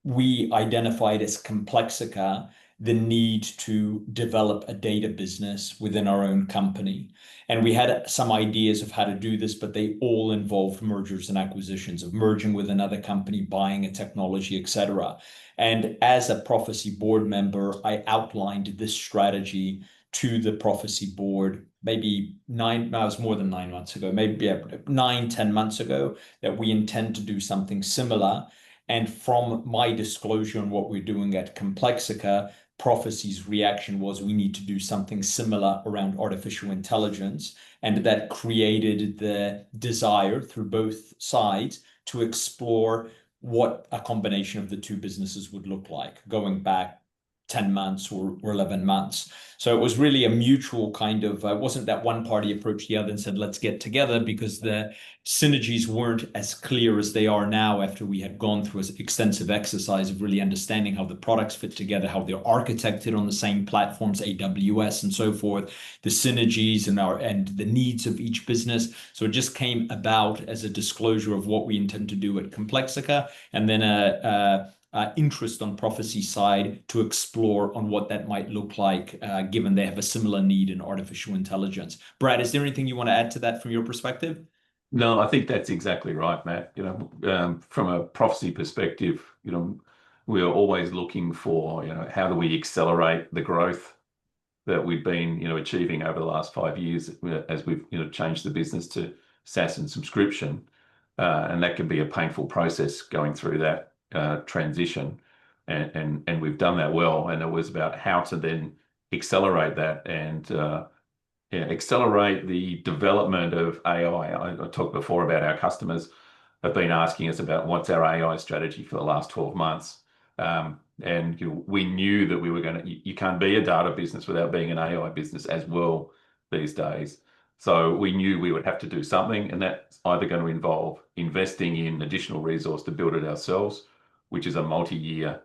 we identified as Complexica the need to develop a data business within our own company. And we had some ideas of how to do this, but they all involved mergers and acquisitions, of merging with another company, buying a technology, etc. And as a Prophecy board member, I outlined this strategy to the Prophecy board maybe it was more than 9 months ago, maybe 9-10 months ago, that we intend to do something similar. And from my disclosure on what we're doing at Complexica, Prophecy's reaction was we need to do something similar around artificial intelligence. And that created the desire through both sides to explore what a combination of the two businesses would look like, going back 10 months or 11 months. So it was really a mutual kind of, wasn't that one party approached the other and said, let's get together, because the synergies weren't as clear as they are now after we had gone through an extensive exercise of really understanding how the products fit together, how they're architected on the same platforms, AWS and so forth, the synergies and the needs of each business. So it just came about as a disclosure of what we intend to do at Complexica, and then interest on Prophecy side to explore on what that might look like, given they have a similar need in artificial intelligence. Brad, is there anything you want to add to that from your perspective? No, I think that's exactly right, Matt. From a Prophecy perspective, we're always looking for, how do we accelerate the growth that we've been, achieving over the last 5 years as we've, changed the business to SaaS and subscription. And that can be a painful process going through that transition. And we've done that well. And it was about how to then accelerate that and accelerate the development of AI. I talked before about our customers have been asking us about what's our AI strategy for the last 12 months. And we knew that we were you can't be a data business without being an AI business as well these days. So we knew we would have to do something, and that's either going to involve investing in additional resource to build it ourselves, which is a multi-year,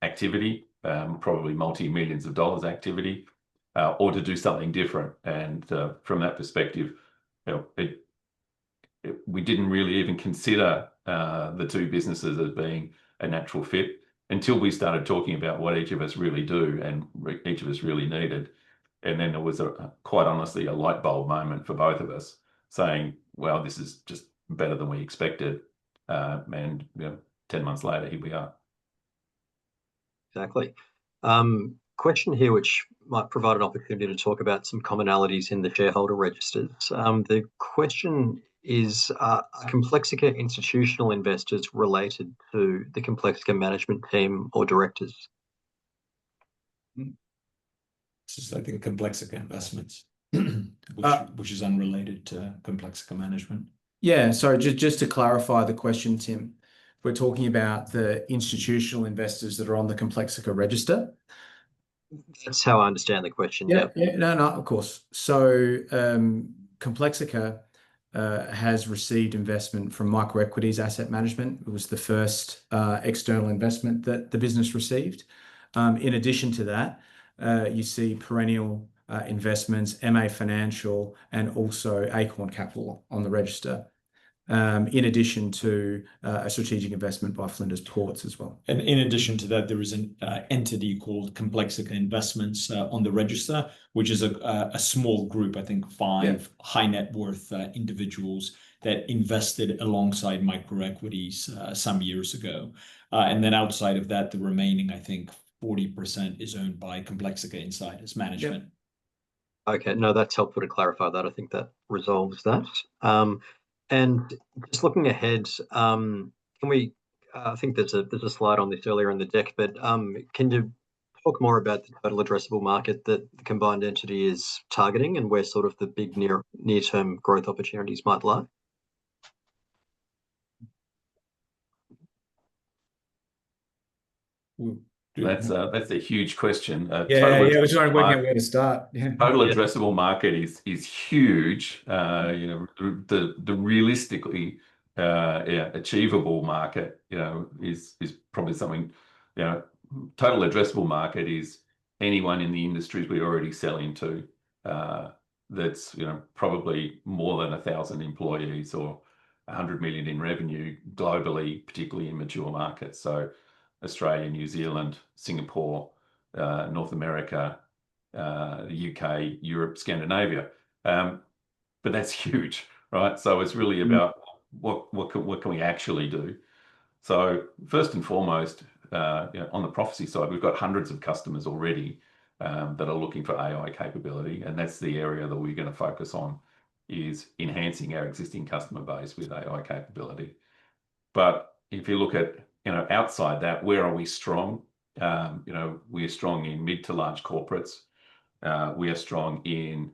activity, probably multi-millions of dollars activity, or to do something different. And from that perspective, we didn't really even consider the two businesses as being a natural fit until we started talking about what each of us really do and each of us really needed. And then there was quite honestly a light bulb moment for both of us saying, well, this is just better than we expected. And 10 months later, here we are. Exactly. Question here, which might provide an opportunity to talk about some commonalities in the shareholder registers. The question is, are Complexica institutional investors related to the Complexica management team or directors? This is, I think, Complexica Investments, which is unrelated to Complexica management. Yeah, so just to clarify the question, Tim, we're talking about the institutional investors that are on the Complexica register. That's how I understand the question. Yeah, no, of course. So Complexica has received investment from Microequities Asset Management. It was the first external investment that the business received. In addition to that, you see Perennial Investments, MA Financial, and also Acorn Capital on the register, in addition to a strategic investment by Flinders Ports as well. And in addition to that, there is an entity called Complexica Investments on the register, which is a small group, I think 5 high net worth individuals that invested alongside Microequities some years ago. And then outside of that, the remaining, I think 40% is owned by Complexica Insiders Management. Okay, no, that's helpful to clarify that. I think that resolves that. And just looking ahead, can we? I think there's a slide on this earlier in the deck, but can you talk more about the total addressable market that the combined entity is targeting, and where sort of the big near-term growth opportunities might lie? That's a huge question. Yeah, we're trying to work out where to start. Total addressable market is huge. The realistically achievable market, is probably something. Total addressable market is anyone in the industries we already sell into. that's probably more than 1,000 employees or 100 million in revenue globally, particularly in mature markets. So Australia, New Zealand, Singapore, North America, the UK, Europe, Scandinavia. But that's huge, right? So it's really about what can we actually do. So first and foremost, on the Prophecy side, we've got hundreds of customers already that are looking for AI capability, and that's the area that we're going to focus on, is enhancing our existing customer base with AI capability. But if you look at outside that, where are we strong? We are strong in mid to large corporates. We are strong in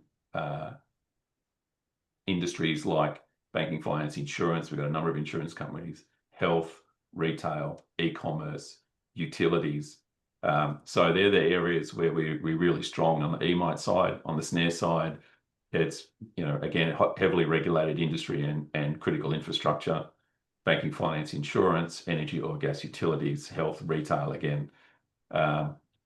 industries like banking, finance, insurance. We've got a number of insurance companies, health, retail, e-commerce, utilities. So they're the areas where we're really strong. On the EMITE side, on the SNARE side, it's again heavily regulated industry and critical infrastructure, banking, finance, insurance, energy, oil, gas, utilities, health, retail again.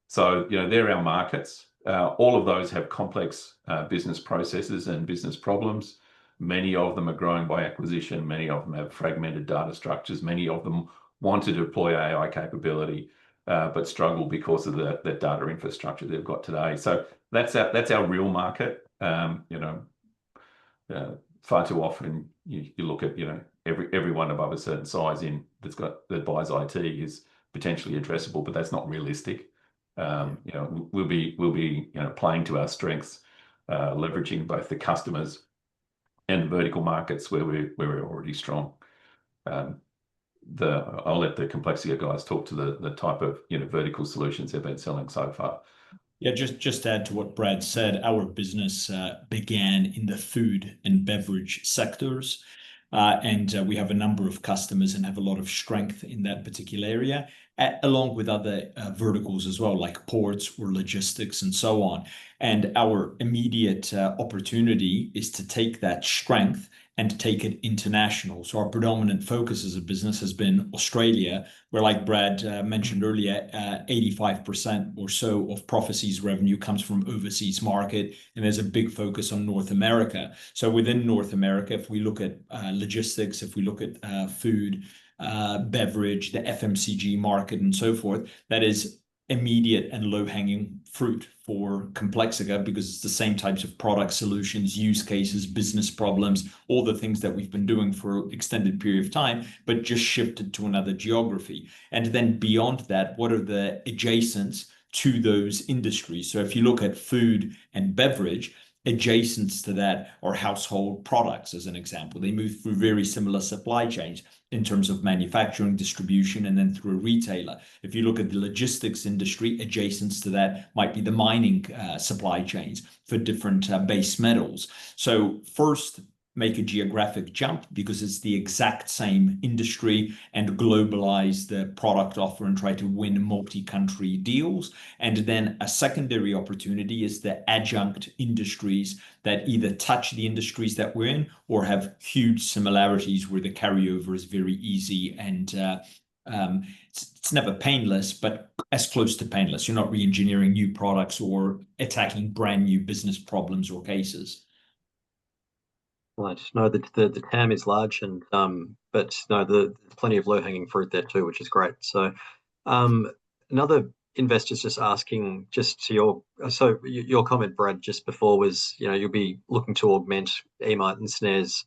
So they're our markets. All of those have complex business processes and business problems. Many of them are growing by acquisition. Many of them have fragmented data structures. Many of them want to deploy AI capability, but struggle because of the data infrastructure they've got today. So that's our real market. Far too often you look at everyone above a certain size that buys IT is potentially addressable, but that's not realistic. We'll be playing to our strengths, leveraging both the customers and the vertical markets where we're already strong. I'll let the Complexica guys talk to the type of vertical solutions they've been selling so far. Yeah, just to add to what Brad said, our business began in the food and beverage sectors. And we have a number of customers and have a lot of strength in that particular area, along with other verticals as well, like ports or logistics and so on. And our immediate opportunity is to take that strength and take it international. So our predominant focus as a business has been Australia, where, like Brad mentioned earlier, 85% or so of Prophecy's revenue comes from overseas market, and there's a big focus on North America. So within North America, if we look at logistics, if we look at food, beverage, the FMCG market, and so forth, that is immediate and low-hanging fruit for Complexica, because it's the same types of product solutions, use cases, business problems, all the things that we've been doing for an extended period of time, but just shifted to another geography. And then beyond that, what are the adjacents to those industries? So if you look at food and beverage, adjacents to that are household products, as an example. They move through very similar supply chains in terms of manufacturing, distribution, and then through a retailer. If you look at the logistics industry, adjacents to that might be the mining supply chains for different base metals. So first, make a geographic jump, because it's the exact same industry, and globalize the product offer and try to win multi-country deals. And then a secondary opportunity is the adjunct industries that either touch the industries that we're in or have huge similarities where the carryover is very easy, and it's never painless, but as close to painless. You're not re-engineering new products or attacking brand new business problems or cases. Right. No, the TAM is large, and but no, there's plenty of low-hanging fruit there too, which is great. So, another investor's just asking, just to your comment, Brad, just before was, you'll be looking to augment EMITE and SNARE's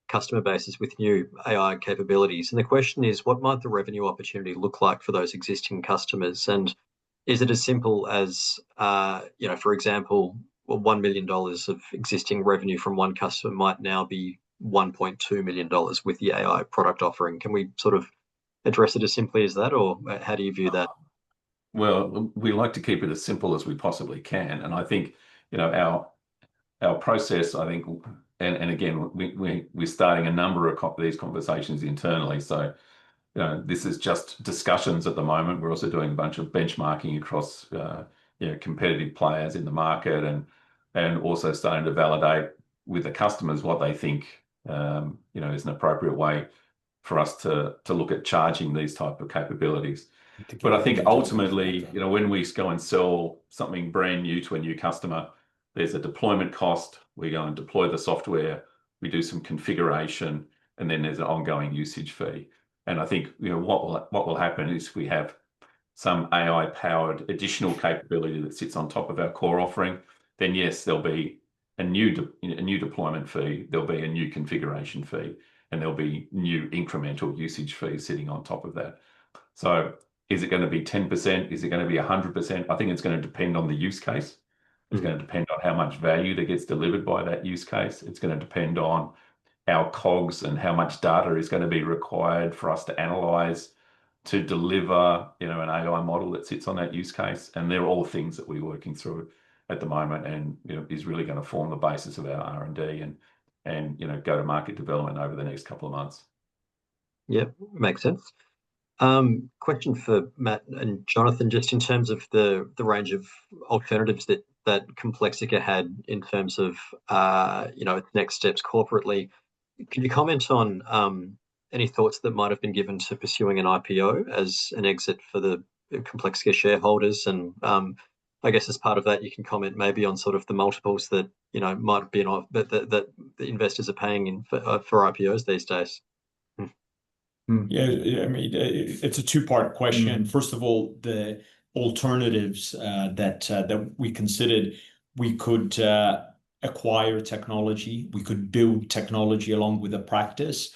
customer bases with new AI capabilities, and the question is, what might the revenue opportunity look like for those existing customers? And is it as simple as, for example, $1 million of existing revenue from one customer might now be $1.2 million with the AI product offering? Can we sort of address it as simply as that, or how do you view that? Well, we like to keep it as simple as we possibly can, and I think our process, I think, and again, we're starting a number of these conversations internally. So this is just discussions at the moment. We're also doing a bunch of benchmarking across competitive players in the market, and also starting to validate with the customers what they think is an appropriate way for us to look at charging these type of capabilities. But I think ultimately, when we go and sell something brand new to a new customer, there's a deployment cost. We go and deploy the software, we do some configuration, and then there's an ongoing usage fee. And I think what will happen is we have some AI-powered additional capability that sits on top of our core offering. Then yes, there'll be a new deployment fee, there'll be a new configuration fee, and there'll be new incremental usage fees sitting on top of that. So is it going to be 10%? Is it going to be 100%? I think it's going to depend on the use case. It's going to depend on how much value that gets delivered by that use case. It's going to depend on our COGS and how much data is going to be required for us to analyze to deliver, an AI model that sits on that use case. And they're all things that we're working through at the moment, and is really going to form the basis of our R&D and go-to-market development over the next couple of months. Yep, makes sense. Question for Matt and Jonathan, just in terms of the range of alternatives that Complexica had in terms of its next steps corporately. Can you comment on any thoughts that might have been given to pursuing an IPO as an exit for the Complexica shareholders? And I guess as part of that, you can comment maybe on sort of the multiples that might be that the investors are paying for IPOs these days. Yeah, I mean, it's a two-part question. First of all, the alternatives that we considered, we could acquire technology, we could build technology along with a practice,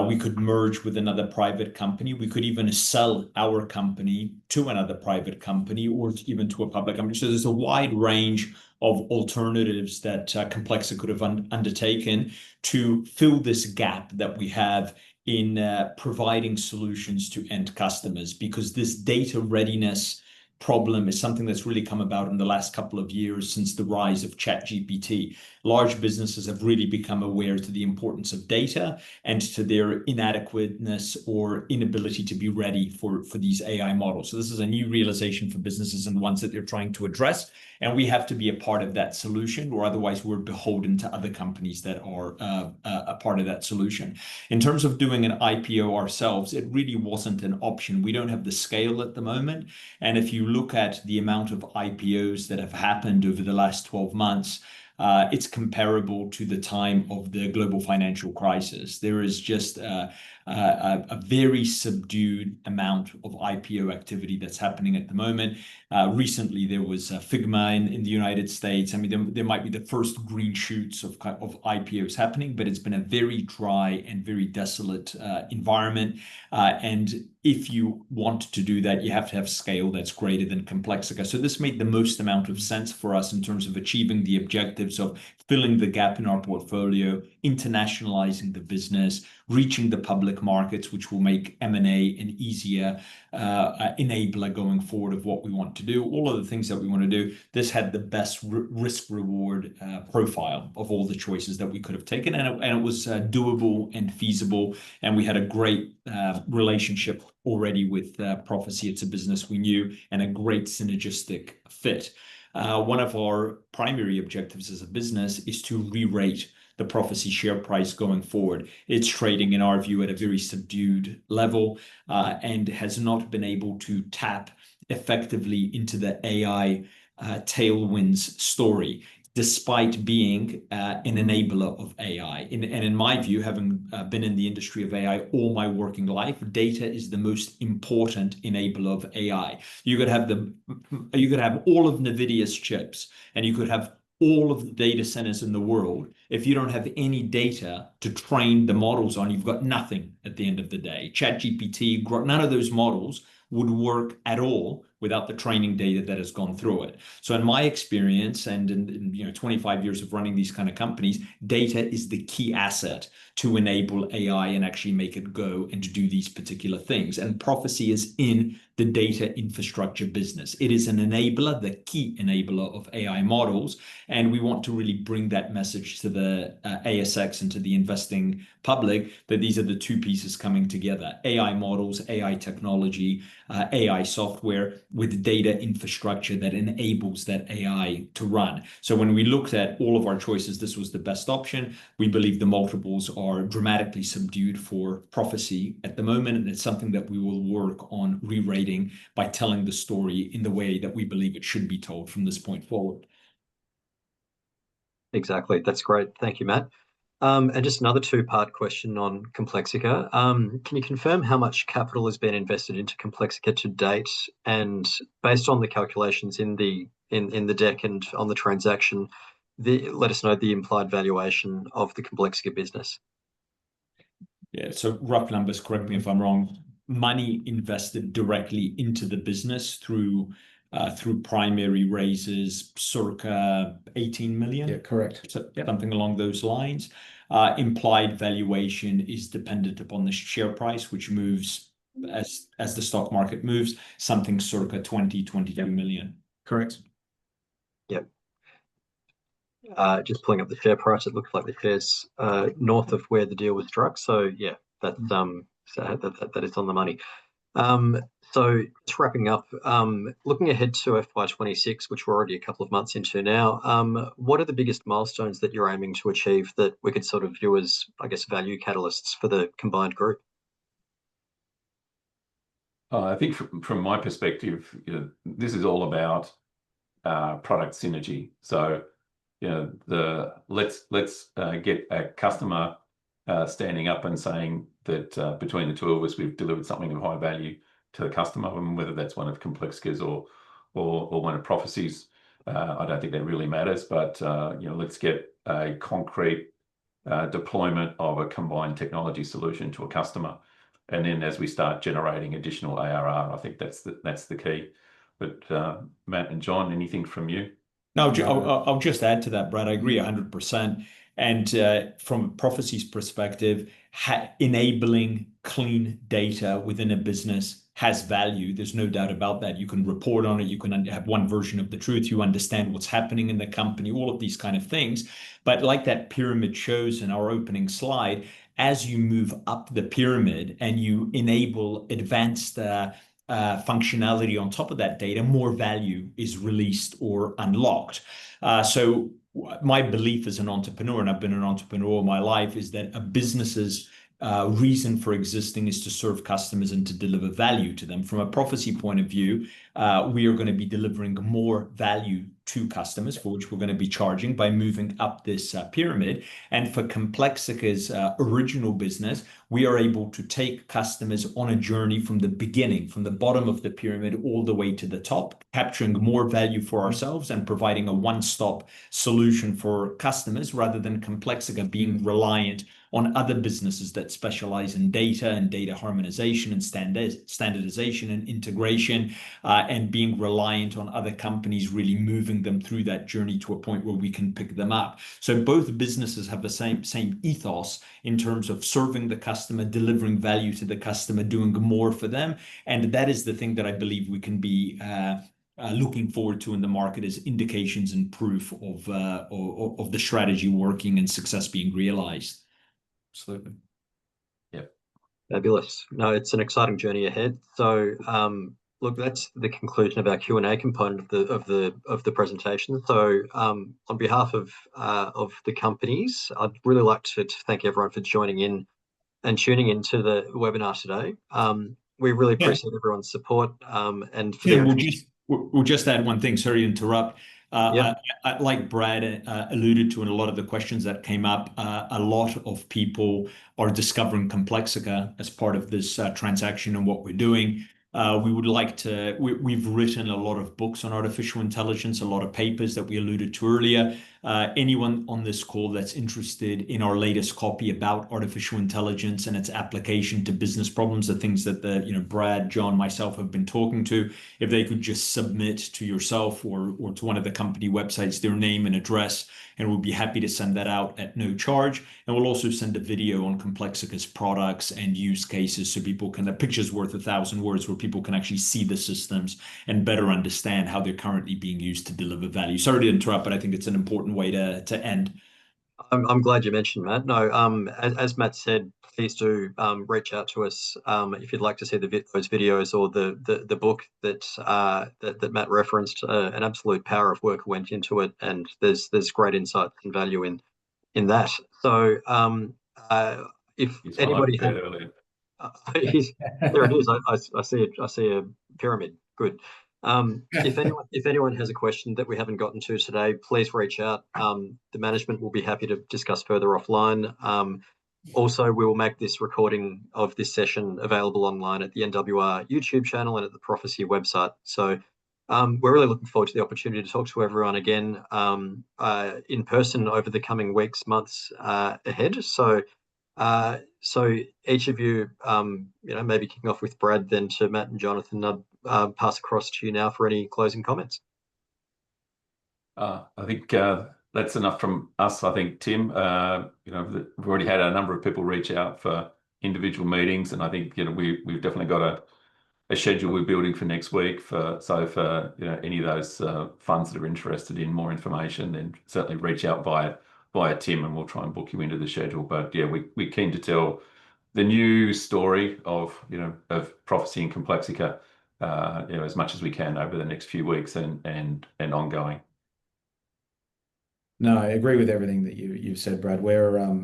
we could merge with another private company, we could even sell our company to another private company or even to a public company. So there's a wide range of alternatives that Complexica could have undertaken to fill this gap that we have in providing solutions to end customers, because this data readiness problem is something that's really come about in the last couple of years since the rise of ChatGPT. Large businesses have really become aware to the importance of data and to their inadequateness or inability to be ready for these AI models. So this is a new realization for businesses and ones that they're trying to address. And we have to be a part of that solution, or otherwise we're beholden to other companies that are a part of that solution. In terms of doing an IPO ourselves, it really wasn't an option. We don't have the scale at the moment. And if you look at the amount of IPOs that have happened over the last 12 months, it's comparable to the time of the global financial crisis. There is just a very subdued amount of IPO activity that's happening at the moment. Recently, there was Figma in the United States. I mean, there might be the first green shoots of IPOs happening, but it's been a very dry and very desolate environment. And if you want to do that, you have to have scale that's greater than Complexica. So this made the most amount of sense for us in terms of achieving the objectives of filling the gap in our portfolio, internationalizing the business, reaching the public markets, which will make M&A an easier enabler going forward of what we want to do. All of the things that we want to do, this had the best risk-reward profile of all the choices that we could have taken. And it was doable and feasible. And we had a great relationship already with Prophecy. It's a business we knew, and a great synergistic fit. One of our primary objectives as a business is to re-rate the Prophecy share price going forward. It's trading, in our view, at a very subdued level and has not been able to tap effectively into the AI tailwinds story, despite being an enabler of AI. And in my view, having been in the industry of AI all my working life, data is the most important enabler of AI. You could have all of NVIDIA's chips, and you could have all of the data centers in the world. If you don't have any data to train the models on, you've got nothing at the end of the day. ChatGPT, none of those models would work at all without the training data that has gone through it. So in my experience, and in 25 years of running these kind of companies, data is the key asset to enable AI and actually make it go and do these particular things. And Prophecy is in the data infrastructure business. It is an enabler, the key enabler of AI models. And we want to really bring that message to the ASX and to the investing public that these are the two pieces coming together: AI models, AI technology, AI software with data infrastructure that enables that AI to run. So when we looked at all of our choices, this was the best option. We believe the multiples are dramatically subdued for Prophecy at the moment, and it's something that we will work on re-rating by telling the story in the way that we believe it should be told from this point forward. Exactly. That's great. Thank you, Matt. And just another two-part question on Complexica. Can you confirm how much capital has been invested into Complexica to date? And based on the calculations in the deck and on the transaction, let us know the implied valuation of the Complexica business. Yeah, so rough numbers, correct me if I'm wrong, money invested directly into the business through primary raises, circa 18 million. Yeah, correct. So something along those lines. Implied valuation is dependent upon the share price, which moves as the stock market moves, something circa 22 million. Correct. Yep. Just pulling up the share price, it looks like the shares north of where the deal was struck. So yeah, that's that is on the money. So just wrapping up, looking ahead to FY26, which we're already a couple of months into now, what are the biggest milestones that you're aiming to achieve that we could sort of view as, I guess, value catalysts for the combined group? I think from my perspective, this is all about product synergy. So, let's get a customer standing up and saying that between the two of us, we've delivered something of high value to the customer, and whether that's one of Complexica's or one of Prophecy's, I don't think that really matters. But let's get a concrete deployment of a combined technology solution to a customer, and then as we start generating additional ARR, I think that's the key. But Matt and John, anything from you? No, I'll just add to that, Brad. I agree 100%. And from Prophecy's perspective, enabling clean data within a business has value. There's no doubt about that. You can report on it. You can have one version of the truth. You understand what's happening in the company, all of these kind of things. But like that pyramid shows in our opening slide, as you move up the pyramid and you enable advanced functionality on top of that data, more value is released or unlocked. So my belief as an entrepreneur, and I've been an entrepreneur all my life, is that a business's reason for existing is to serve customers and to deliver value to them. From a Prophecy point of view, we are going to be delivering more value to customers, for which we're going to be charging by moving up this pyramid. And for Complexica's original business, we are able to take customers on a journey from the beginning, from the bottom of the pyramid all the way to the top, capturing more value for ourselves and providing a one-stop solution for customers, rather than Complexica being reliant on other businesses that specialize in data and data harmonization and standardization and integration, and being reliant on other companies really moving them through that journey to a point where we can pick them up. So both businesses have the same ethos in terms of serving the customer, delivering value to the customer, doing more for them. And that is the thing that I believe we can be looking forward to in the market, as indications and proof of the strategy working and success being realized. Absolutely. Yep. Fabulous. No, it's an exciting journey ahead. So, look, that's the conclusion of our Q&A component of the presentation. So, on behalf of the companies, I'd really like to thank everyone for joining in and tuning into the webinar today. We really appreciate everyone's support and for Tim, we'll just add one thing. Sorry to interrupt. Yep. Like Brad alluded to in a lot of the questions that came up, a lot of people are discovering Complexica as part of this transaction and what we're doing. We would like to, we've written a lot of books on artificial intelligence, a lot of papers that we alluded to earlier. Anyone on this call that's interested in our latest copy about artificial intelligence and its application to business problems, the things that Brad, John, myself have been talking to, if they could just submit to yourself or to one of the company websites their name and address, and we'll be happy to send that out at no charge. And we'll also send a video on Complexica's products and use cases, so people can, a picture's worth 1,000 words, where people can actually see the systems and better understand how they're currently being used to deliver value. Sorry to interrupt, but I think it's an important way to end. I'm glad you mentioned, Matt. No, as Matt said, please do reach out to us if you'd like to see those videos or the book that Matt referenced. An absolute power of work went into it, and there's great insight and value in that. So if anybody had, there it is. I see it. I see a pyramid. Good. If anyone has a question that we haven't gotten to today, please reach out. The management will be happy to discuss further offline. Also, we will make this recording of this session available online at the NWR YouTube channel and at the Prophecy website. So we're really looking forward to the opportunity to talk to everyone again in person over the coming weeks, months ahead. So each of you, maybe kicking off with Brad, then to Matt and Jonathan, I'd pass across to you now for any closing comments. I think that's enough from us. I think, Tim, we've already had a number of people reach out for individual meetings, and I think we've definitely got a schedule we're building for next week. For any of those funds that are interested in more information, then certainly reach out via Tim, and we'll try and book you into the schedule. But yeah, we're keen to tell the new story of Prophecy and Complexica as much as we can over the next few weeks and ongoing. No, I agree with everything that you've said, Brad. We're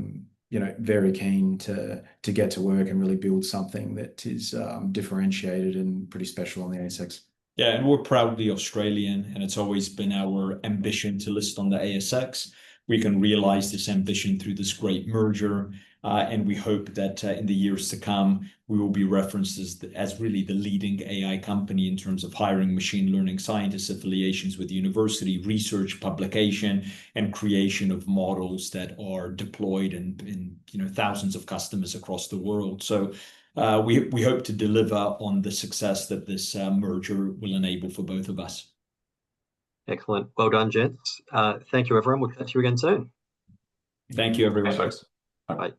very keen to get to work and really build something that is differentiated and pretty special on the ASX. Yeah, and we're proudly Australian, and it's always been our ambition to list on the ASX. We can realize this ambition through this great merger, and we hope that in the years to come, we will be referenced as really the leading AI company in terms of hiring machine learning scientists, affiliations with university, research, publication, and creation of models that are deployed in thousands of customers across the world. So we hope to deliver on the success that this merger will enable for both of us. Excellent. Well done, gents. Thank you, everyone. We'll catch you again soon. Thank you, everyone. Thanks, folks. Bye.